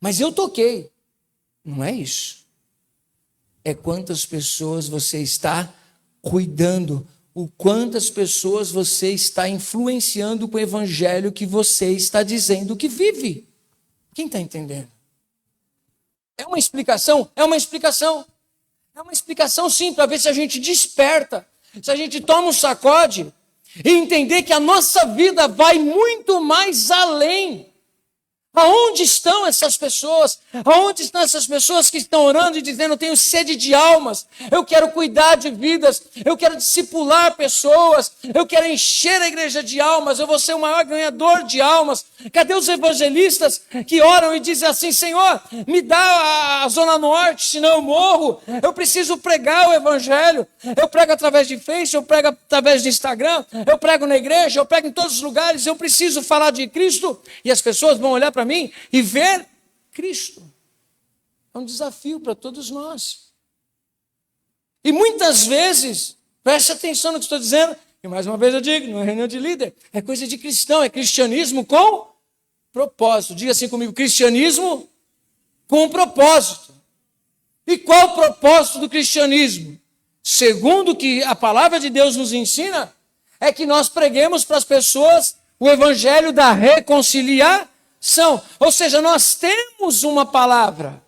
Speaker 1: mas eu toquei. Não é isso. É quantas pessoas você está cuidando, o quantas pessoas você está influenciando com o evangelho que você está dizendo que vive. Quem está entendendo? É uma explicação? É uma explicação. É uma explicação sim, para ver se a gente desperta, se a gente toma um sacode, e entender que a nossa vida vai muito mais além. Aonde estão essas pessoas? Aonde estão essas pessoas que estão orando e dizendo, eu tenho sede de almas, eu quero cuidar de vidas, eu quero discipular pessoas, eu quero encher a igreja de almas, eu vou ser o maior ganhador de almas. Cadê os evangelistas que oram e dizem assim, Senhor, me dá a Zona Norte, senão eu morro, eu preciso pregar o evangelho, eu prego através de Facebook, eu prego através de Instagram, eu prego na igreja, eu prego em todos os lugares, eu preciso falar de Cristo, e as pessoas vão olhar para mim e ver Cristo. É um desafio para todos nós. E muitas vezes Preste atenção no que estou dizendo. E mais uma vez eu digo, não é reunião de líder, é coisa de cristão, é cristianismo com propósito. Diga assim comigo, cristianismo com propósito. E qual o propósito do cristianismo? Segundo o que a palavra de Deus nos ensina, é que nós preguemos para as pessoas o evangelho da reconciliação. Ou seja, nós temos uma palavra.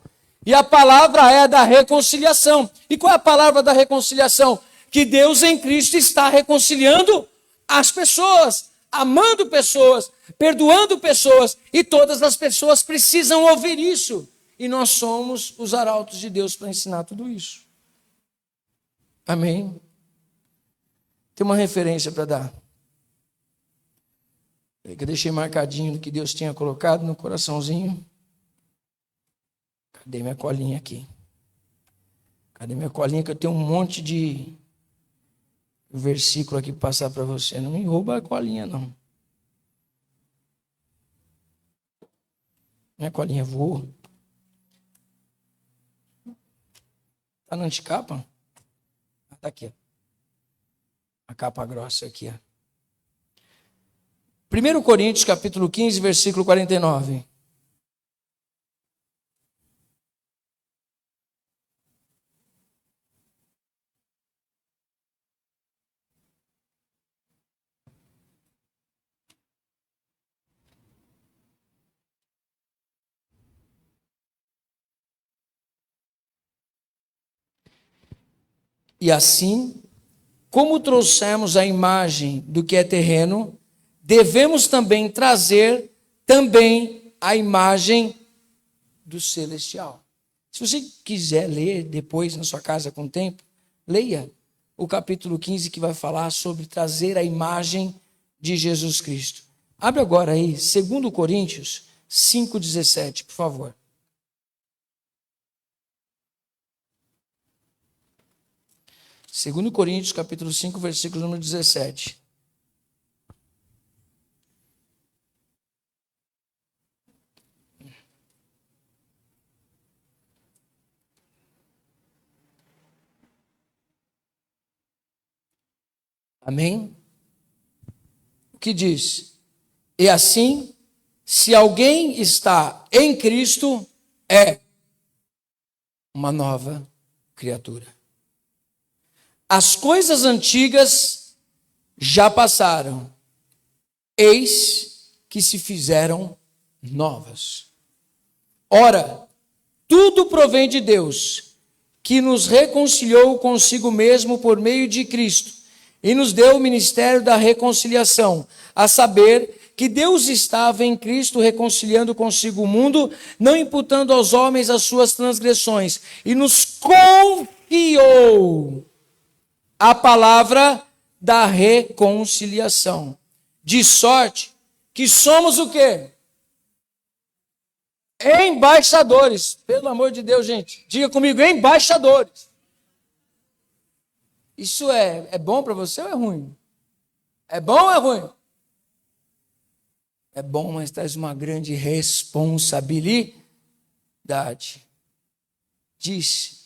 Speaker 1: E a palavra é a da reconciliação. E qual é a palavra da reconciliação? Que Deus em Cristo está reconciliando as pessoas, amando pessoas, perdoando pessoas. E todas as pessoas precisam ouvir isso. E nós somos os arautos de Deus para ensinar tudo isso. Amém? Tem uma referência para dar. Que eu deixei marcadinho no que Deus tinha colocado no coraçãozinho. Cadê minha colinha aqui? Cadê minha colinha que eu tenho um monte de versículo aqui para passar para você. Não me rouba a colinha, não. Minha colinha voou. Está na anticapa? Está aqui. A capa grossa aqui. 1 Coríntios, capítulo 15, versículo 49. E assim, como trouxemos a imagem do que é terreno, devemos também trazer também a imagem do celestial. Se você quiser ler depois na sua casa com tempo, leia o capítulo 15 que vai falar sobre trazer a imagem de Jesus Cristo. Abre agora aí, 2 Coríntios 5,17, por favor. 2 Coríntios, capítulo 5, versículo número 17. Amém? O que diz? E assim, se alguém está em Cristo, é uma nova criatura. As coisas antigas já passaram, eis que se fizeram novas. Ora, tudo provém de Deus, que nos reconciliou consigo mesmo por meio de Cristo, e nos deu o ministério da reconciliação, a saber que Deus estava em Cristo reconciliando consigo o mundo, não imputando aos homens as suas transgressões, e nos confiou a palavra da reconciliação. De sorte que somos o quê? Embaixadores. Pelo amor de Deus, gente. Diga comigo, embaixadores. Isso é bom para você ou é ruim? É bom ou é ruim? É bom, mas traz uma grande responsabilidade. Diz,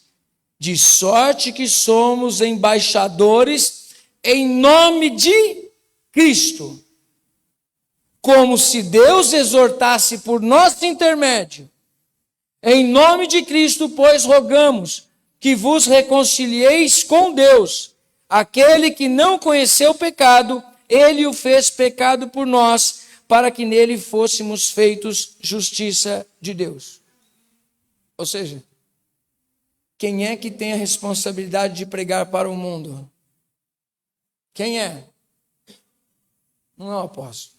Speaker 1: de sorte que somos embaixadores em nome de Cristo, como se Deus exortasse por nosso intermédio. Em nome de Cristo, pois, rogamos que vos reconcilieis com Deus. Aquele que não conheceu o pecado, ele o fez pecado por nós, para que nele fôssemos feitos justiça de Deus. Ou seja, quem é que tem a responsabilidade de pregar para o mundo? Quem é? Não é o apóstolo.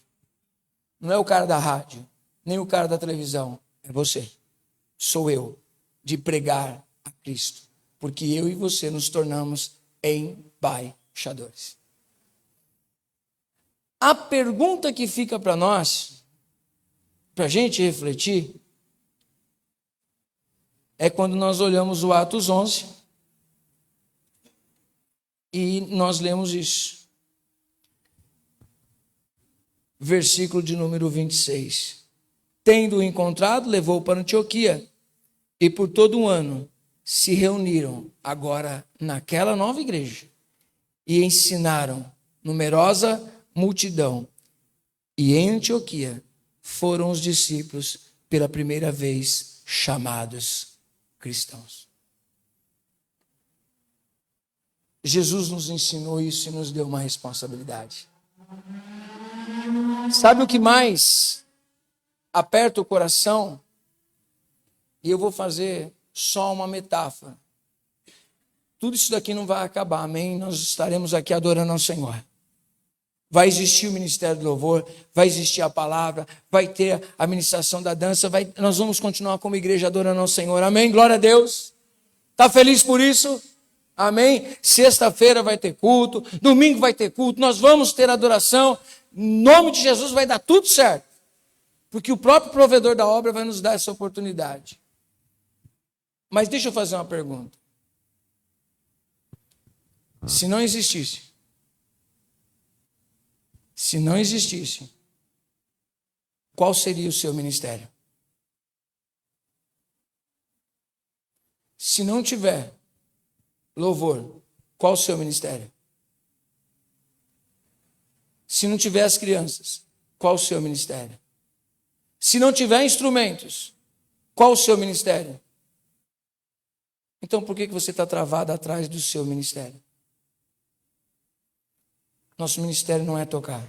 Speaker 1: Não é o cara da rádio, nem o cara da televisão. É você. Sou eu, de pregar a Cristo. Porque eu e você nos tornamos embaixadores. A pergunta que fica para nós, para a gente refletir, é quando nós olhamos o Atos 11 e nós lemos isso. Versículo de número 26. Tendo-o encontrado, levou para Antioquia e por todo um ano se reuniram agora naquela nova igreja e ensinaram numerosa multidão. E em Antioquia foram os discípulos pela primeira vez chamados cristãos. Jesus nos ensinou isso e nos deu uma responsabilidade. Sabe o que mais aperta o coração? E eu vou fazer só uma metáfora. Tudo isso daqui não vai acabar, amém? Nós estaremos aqui adorando ao Senhor. Vai existir o ministério do louvor, vai existir a palavra, vai ter a ministração da dança, nós vamos continuar como igreja adorando ao Senhor, amém? Glória a Deus. Está feliz por isso? Amém? Sexta-feira vai ter culto, domingo vai ter culto, nós vamos ter adoração, em nome de Jesus vai dar tudo certo, porque o próprio provedor da obra vai nos dar essa oportunidade. Mas deixa eu fazer uma pergunta. Se não existisse, qual seria o seu ministério? Se não tiver louvor, qual o seu ministério? Se não tiver as crianças, qual o seu ministério? Se não tiver instrumentos, qual o seu ministério? Então por que você está travado atrás do seu ministério? Nosso ministério não é tocar.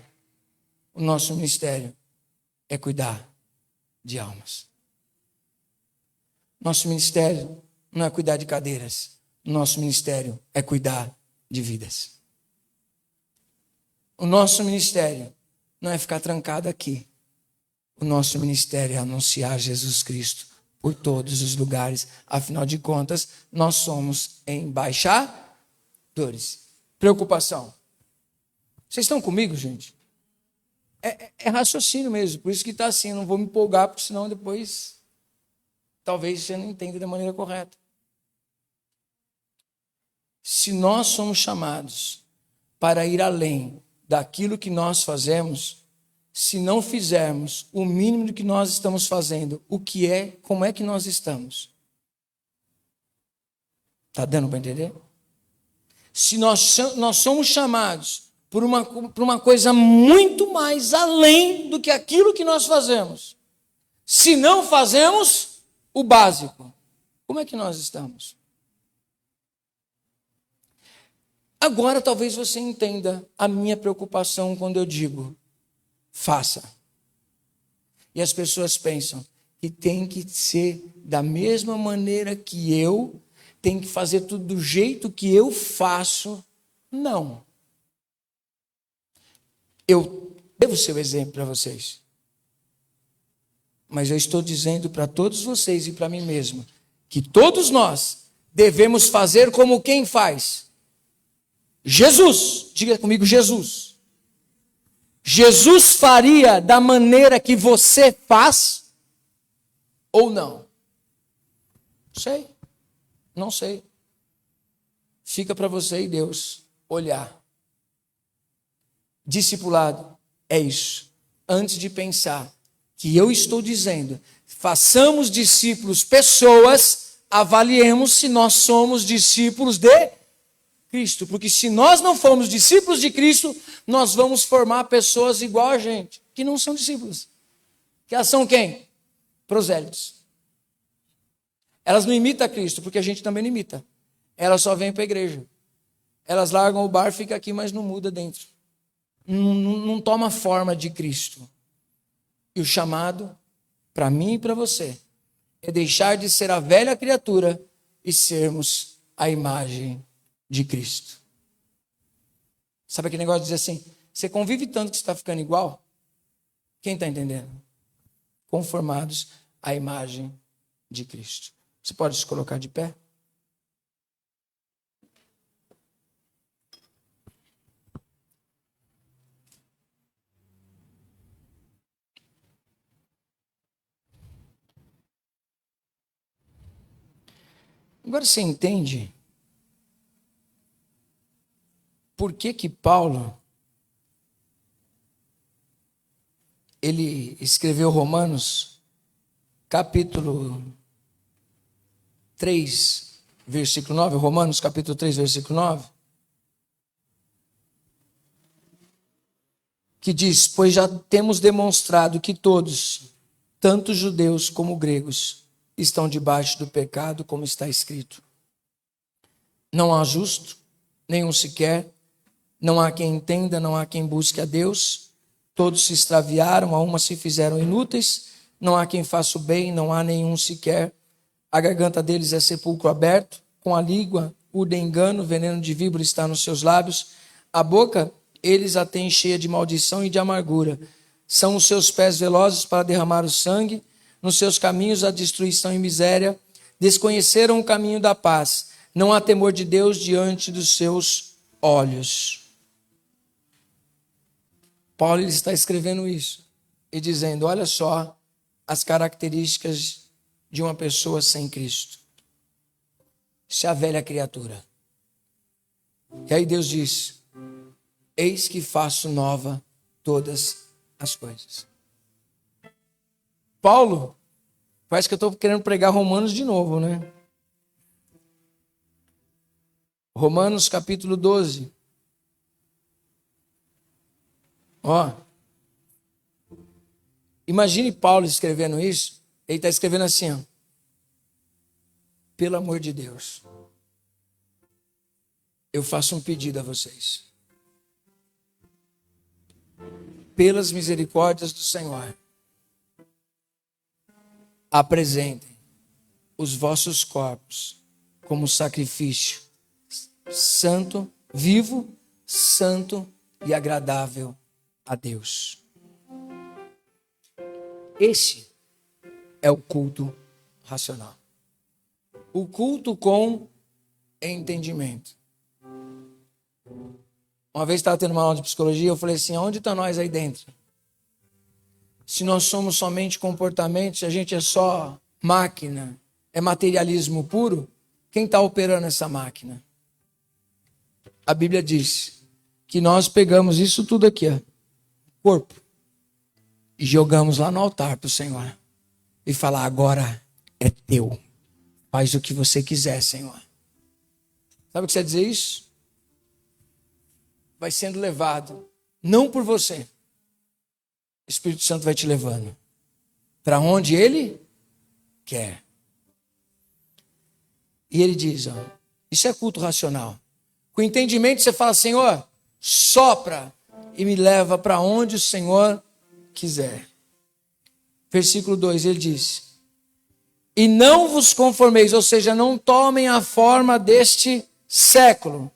Speaker 1: O nosso ministério é cuidar de almas. Nosso ministério não é cuidar de cadeiras. Nosso ministério é cuidar de vidas. O nosso ministério não é ficar trancado aqui. O nosso ministério é anunciar Jesus Cristo por todos os lugares. Afinal de contas, nós somos embaixadores. Preocupação. Vocês estão comigo, gente? É raciocínio mesmo. Por isso que está assim. Eu não vou me empolgar, porque senão depois talvez você não entenda da maneira correta. Se nós somos chamados para ir além daquilo que nós fazemos, se não fizermos o mínimo do que nós estamos fazendo, como é que nós estamos? Está dando para entender? Se nós somos chamados por uma coisa muito mais além do que aquilo que nós fazemos, se não fazemos o básico, como é que nós estamos? Agora talvez você entenda a minha preocupação quando eu digo, faça. E as pessoas pensam que tem que ser da mesma maneira que eu, tem que fazer tudo do jeito que eu faço. Não. Eu devo ser o exemplo para vocês. Mas eu estou dizendo para todos vocês e para mim mesmo, que todos nós devemos fazer como quem faz? Jesus, diga comigo, Jesus. Jesus faria da maneira que você faz ou não? Não sei. Fica para você e Deus olhar. Discipulado é isso. Antes de pensar que eu estou dizendo, façamos discípulos pessoas, avaliemos se nós somos discípulos de Cristo, porque se nós não formos discípulos de Cristo, nós vamos formar pessoas igual a gente, que não são discípulos. Que elas são quem? Prosélitos. Elas não imitam a Cristo, porque a gente também não imita. Elas só vêm para a igreja. Elas largam o bar, ficam aqui, mas não muda dentro. Não toma forma de Cristo. E o chamado, para mim e para você, é deixar de ser a velha criatura e sermos a imagem de Cristo. Sabe aquele negócio de dizer assim, você convive tanto que você está ficando igual? Quem está entendendo? Conformados à imagem de Cristo. Você pode se colocar de pé? Agora você entende por que Paulo ele escreveu Romanos capítulo 3, versículo 9, Romanos capítulo 3, versículo 9? que diz: pois já temos demonstrado que todos, tanto judeus como gregos, estão debaixo do pecado, como está escrito. Não há justo, nenhum sequer, não há quem entenda, não há quem busque a Deus. Todos se extraviaram, a uma se fizeram inúteis, não há quem faça o bem, não há nenhum sequer. A garganta deles é sepulcro aberto, com a língua urdem engano, veneno de víbora está nos seus lábios. A boca eles a têm cheia de maldição e de amargura. São os seus pés velozes para derramar o sangue, nos seus caminhos a destruição e miséria. Desconheceram o caminho da paz. Não há temor de Deus diante dos seus olhos. Paulo ele está escrevendo isso e dizendo: olha só as características de uma pessoa sem Cristo. Isso é a velha criatura. E aí Deus diz: eis que faço nova todas as coisas. Paulo, parece que eu estou querendo pregar Romanos de novo, né? Romanos capítulo 12. Ó, imagine Paulo escrevendo isso. Ele está escrevendo assim, ó: pelo amor de Deus, eu faço um pedido a vocês. Pelas misericórdias do Senhor, apresentem os vossos corpos como sacrifício santo, vivo, santo e agradável a Deus. Esse é o culto racional. O culto com entendimento. Uma vez estava tendo uma aula de psicologia, eu falei assim: onde está nós aí dentro? Se nós somos somente comportamentos, se a gente é só máquina, é materialismo puro, quem está operando essa máquina? A Bíblia diz que nós pegamos isso tudo aqui, ó, corpo, e jogamos lá no altar para o Senhor. E falar: agora é teu. Faz o que você quiser, Senhor. Sabe o que você quer dizer isso? Vai sendo levado, não por você. O Espírito Santo vai te levando para onde Ele quer. E Ele diz, ó, isso é culto racional. Com entendimento você fala: Senhor, sopra e me leva para onde o Senhor quiser. Versículo 2, ele diz: e não vos conformeis, ou seja, não tomem a forma deste século,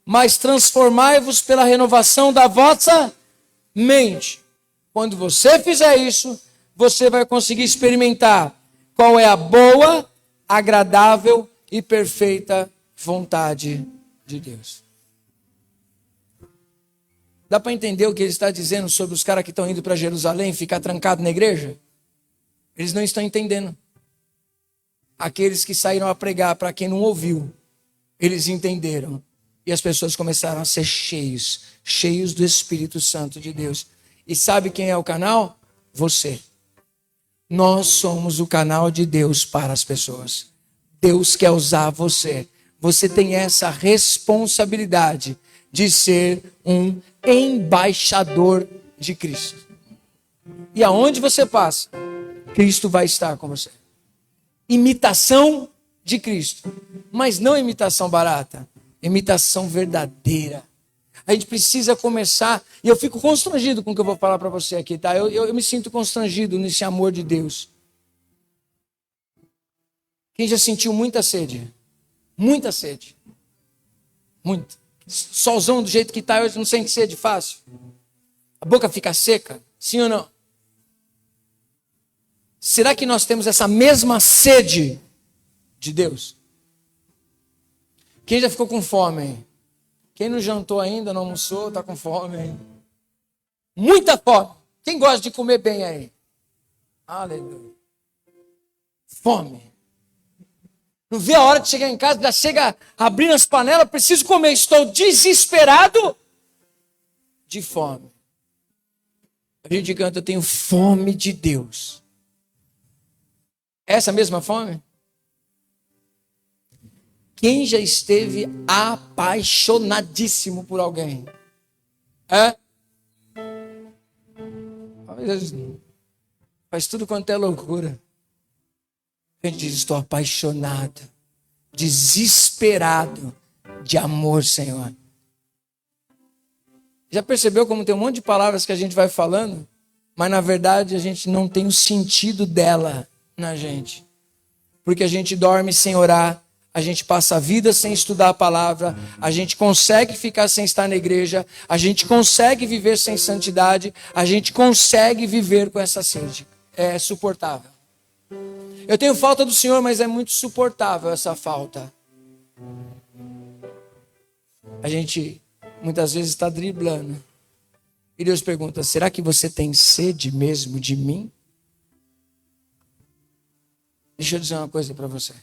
Speaker 1: mas transformai-vos pela renovação da vossa mente. Quando você fizer isso, você vai conseguir experimentar qual é a boa, agradável e perfeita vontade de Deus. Dá para entender o que ele está dizendo sobre os caras que estão indo para Jerusalém ficar trancados na igreja? Eles não estão entendendo. Aqueles que saíram a pregar para quem não ouviu, eles entenderam. E as pessoas começaram a ser cheios do Espírito Santo de Deus. E sabe quem é o canal? Você. Nós somos o canal de Deus para as pessoas. Deus quer usar você. Você tem essa responsabilidade de ser um embaixador de Cristo. E aonde você passa, Cristo vai estar com você. Imitação de Cristo. Mas não imitação barata. Imitação verdadeira. A gente precisa começar, e eu fico constrangido com o que eu vou falar para você aqui, tá? Eu me sinto constrangido nesse amor de Deus. Quem já sentiu muita sede? Muita sede. Muito. Solzão do jeito que está hoje, não sente sede fácil? A boca fica seca? Sim ou não? Será que nós temos essa mesma sede de Deus? Quem já ficou com fome? Quem não jantou ainda, não almoçou, está com fome? Muita fome. Quem gosta de comer bem aí? Aleluia. Fome. Não vê a hora de chegar em casa, já chega abrindo as panelas, preciso comer, estou desesperado de fome. A gente canta: eu tenho fome de Deus. Essa mesma fome? Quem já esteve apaixonadíssimo por alguém? faz tudo quanto é loucura. A gente diz, estou apaixonado, desesperado de amor, Senhor. Já percebeu como tem um monte de palavras que a gente vai falando, mas na verdade a gente não tem o sentido dela na gente. Porque a gente dorme sem orar, a gente passa a vida sem estudar a palavra, a gente consegue ficar sem estar na igreja, a gente consegue viver sem santidade, a gente consegue viver com essa sede. É suportável. Eu tenho falta do Senhor, mas é muito suportável essa falta. A gente muitas vezes está driblando. E Deus pergunta, será que você tem sede mesmo de mim? Deixa eu dizer uma coisa para você.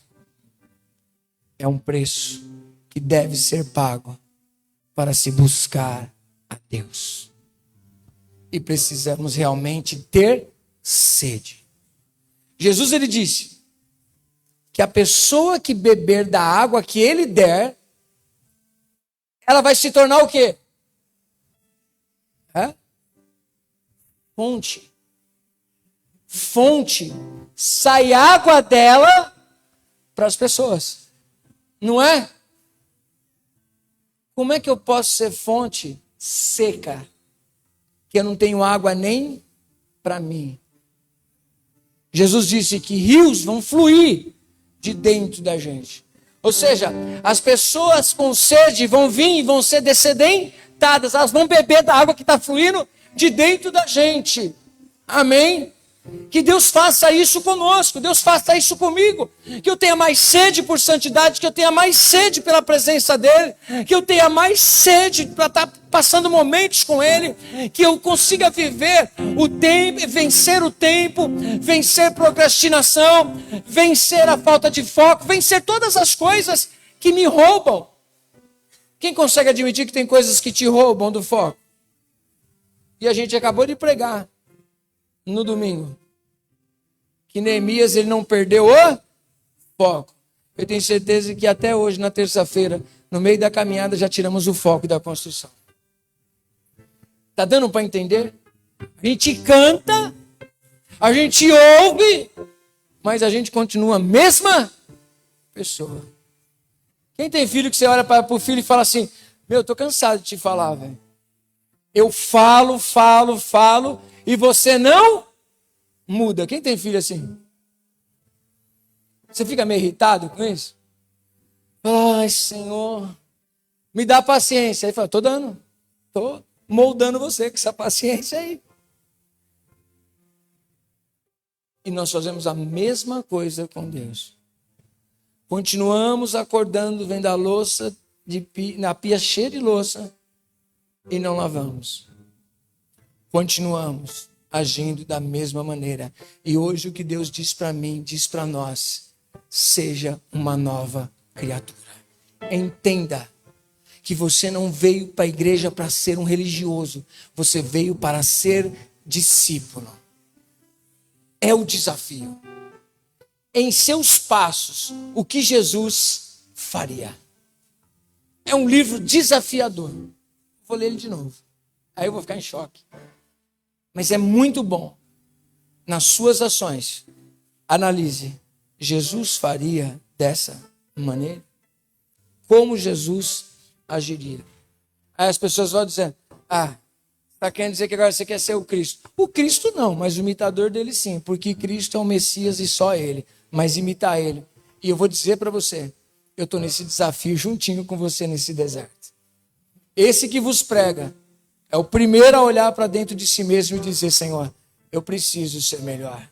Speaker 1: É um preço que deve ser pago para se buscar a Deus. E precisamos realmente ter sede. Jesus, ele disse que a pessoa que beber da água que ele der, ela vai se tornar o quê? Fonte. Fonte. Sai água dela para as pessoas. Não é? Como é que eu posso ser fonte seca? Que eu não tenho água nem para mim. Jesus disse que rios vão fluir de dentro da gente. Ou seja, as pessoas com sede vão vir e vão ser dessedentadas. Elas vão beber da água que está fluindo de dentro da gente. Amém? Que Deus faça isso conosco, Deus faça isso comigo, que eu tenha mais sede por santidade, que eu tenha mais sede pela presença dEle, que eu tenha mais sede para estar passando momentos com Ele, que eu consiga viver o tempo, vencer procrastinação, vencer a falta de foco, vencer todas as coisas que me roubam. Quem consegue admitir que tem coisas que te roubam do foco? E a gente acabou de pregar no domingo que Neemias ele não perdeu o foco. Eu tenho certeza que até hoje, na terça-feira, no meio da caminhada, já tiramos o foco da construção. Tá dando para entender? A gente canta, a gente ouve, mas a gente continua a mesma pessoa. Quem tem filho que você olha para o filho e fala assim, meu, eu tô cansado de te falar, velho. Eu falo, e você não muda. Quem tem filho assim? Você fica meio irritado com isso? Ai, Senhor, me dá paciência. Aí fala, tô moldando você com essa paciência aí. E nós fazemos a mesma coisa com Deus. Continuamos acordando, vendo a louça na pia cheia de louça e não lavamos. Continuamos agindo da mesma maneira. E hoje o que Deus diz para mim, diz para nós, seja uma nova criatura. Entenda que você não veio para a igreja para ser um religioso, você veio para ser discípulo. É o desafio. Em seus passos, o que Jesus faria. É um livro desafiador. Vou ler ele de novo. Aí eu vou ficar em choque. Mas é muito bom. Nas suas ações, analise. Jesus faria dessa maneira? Como Jesus agiria? Aí as pessoas vão dizendo, está querendo dizer que agora você quer ser o Cristo. O Cristo não, mas o imitador dele sim. Porque Cristo é o Messias e só ele. Mas imitar ele. E eu vou dizer para você, eu estou nesse desafio juntinho com você nesse deserto. Esse que vos prega é o primeiro a olhar para dentro de si mesmo e dizer, Senhor, eu preciso ser melhor.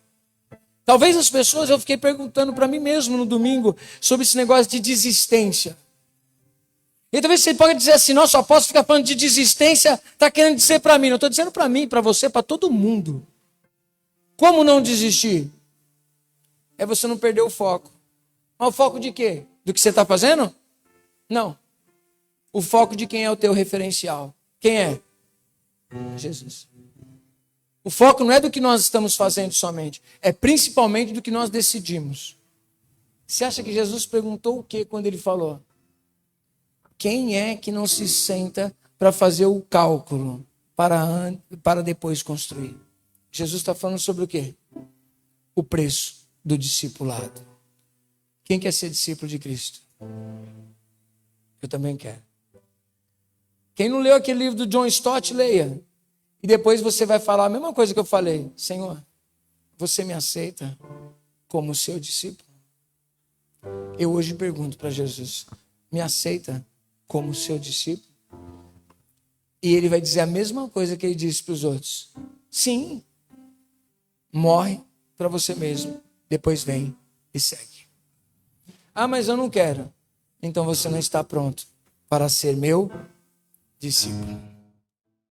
Speaker 1: Talvez as pessoas, eu fiquei perguntando para mim mesmo no domingo sobre esse negócio de desistência. E talvez você pode dizer assim, nossa, o apóstolo fica falando de desistência, está querendo dizer para mim. Não estou dizendo para mim, para você, para todo mundo. Como não desistir? É você não perder o foco. Mas o foco de quê? Do que você está fazendo? Não. O foco de quem é o teu referencial. Quem é? Jesus. O foco não é do que nós estamos fazendo somente, é principalmente do que nós decidimos. Você acha que Jesus perguntou o que quando ele falou? Quem é que não se senta para fazer o cálculo para depois construir? Jesus está falando sobre o quê? O preço do discipulado. Quem quer ser discípulo de Cristo? Eu também quero. Quem não leu aquele livro do John Stott, leia. E depois você vai falar a mesma coisa que eu falei. Senhor, você me aceita como seu discípulo? Eu hoje pergunto para Jesus, me aceita como seu discípulo? E ele vai dizer a mesma coisa que ele disse para os outros. Sim. Morre para você mesmo. Depois vem e segue. Ah, mas eu não quero. Então você não está pronto para ser meu discípulo.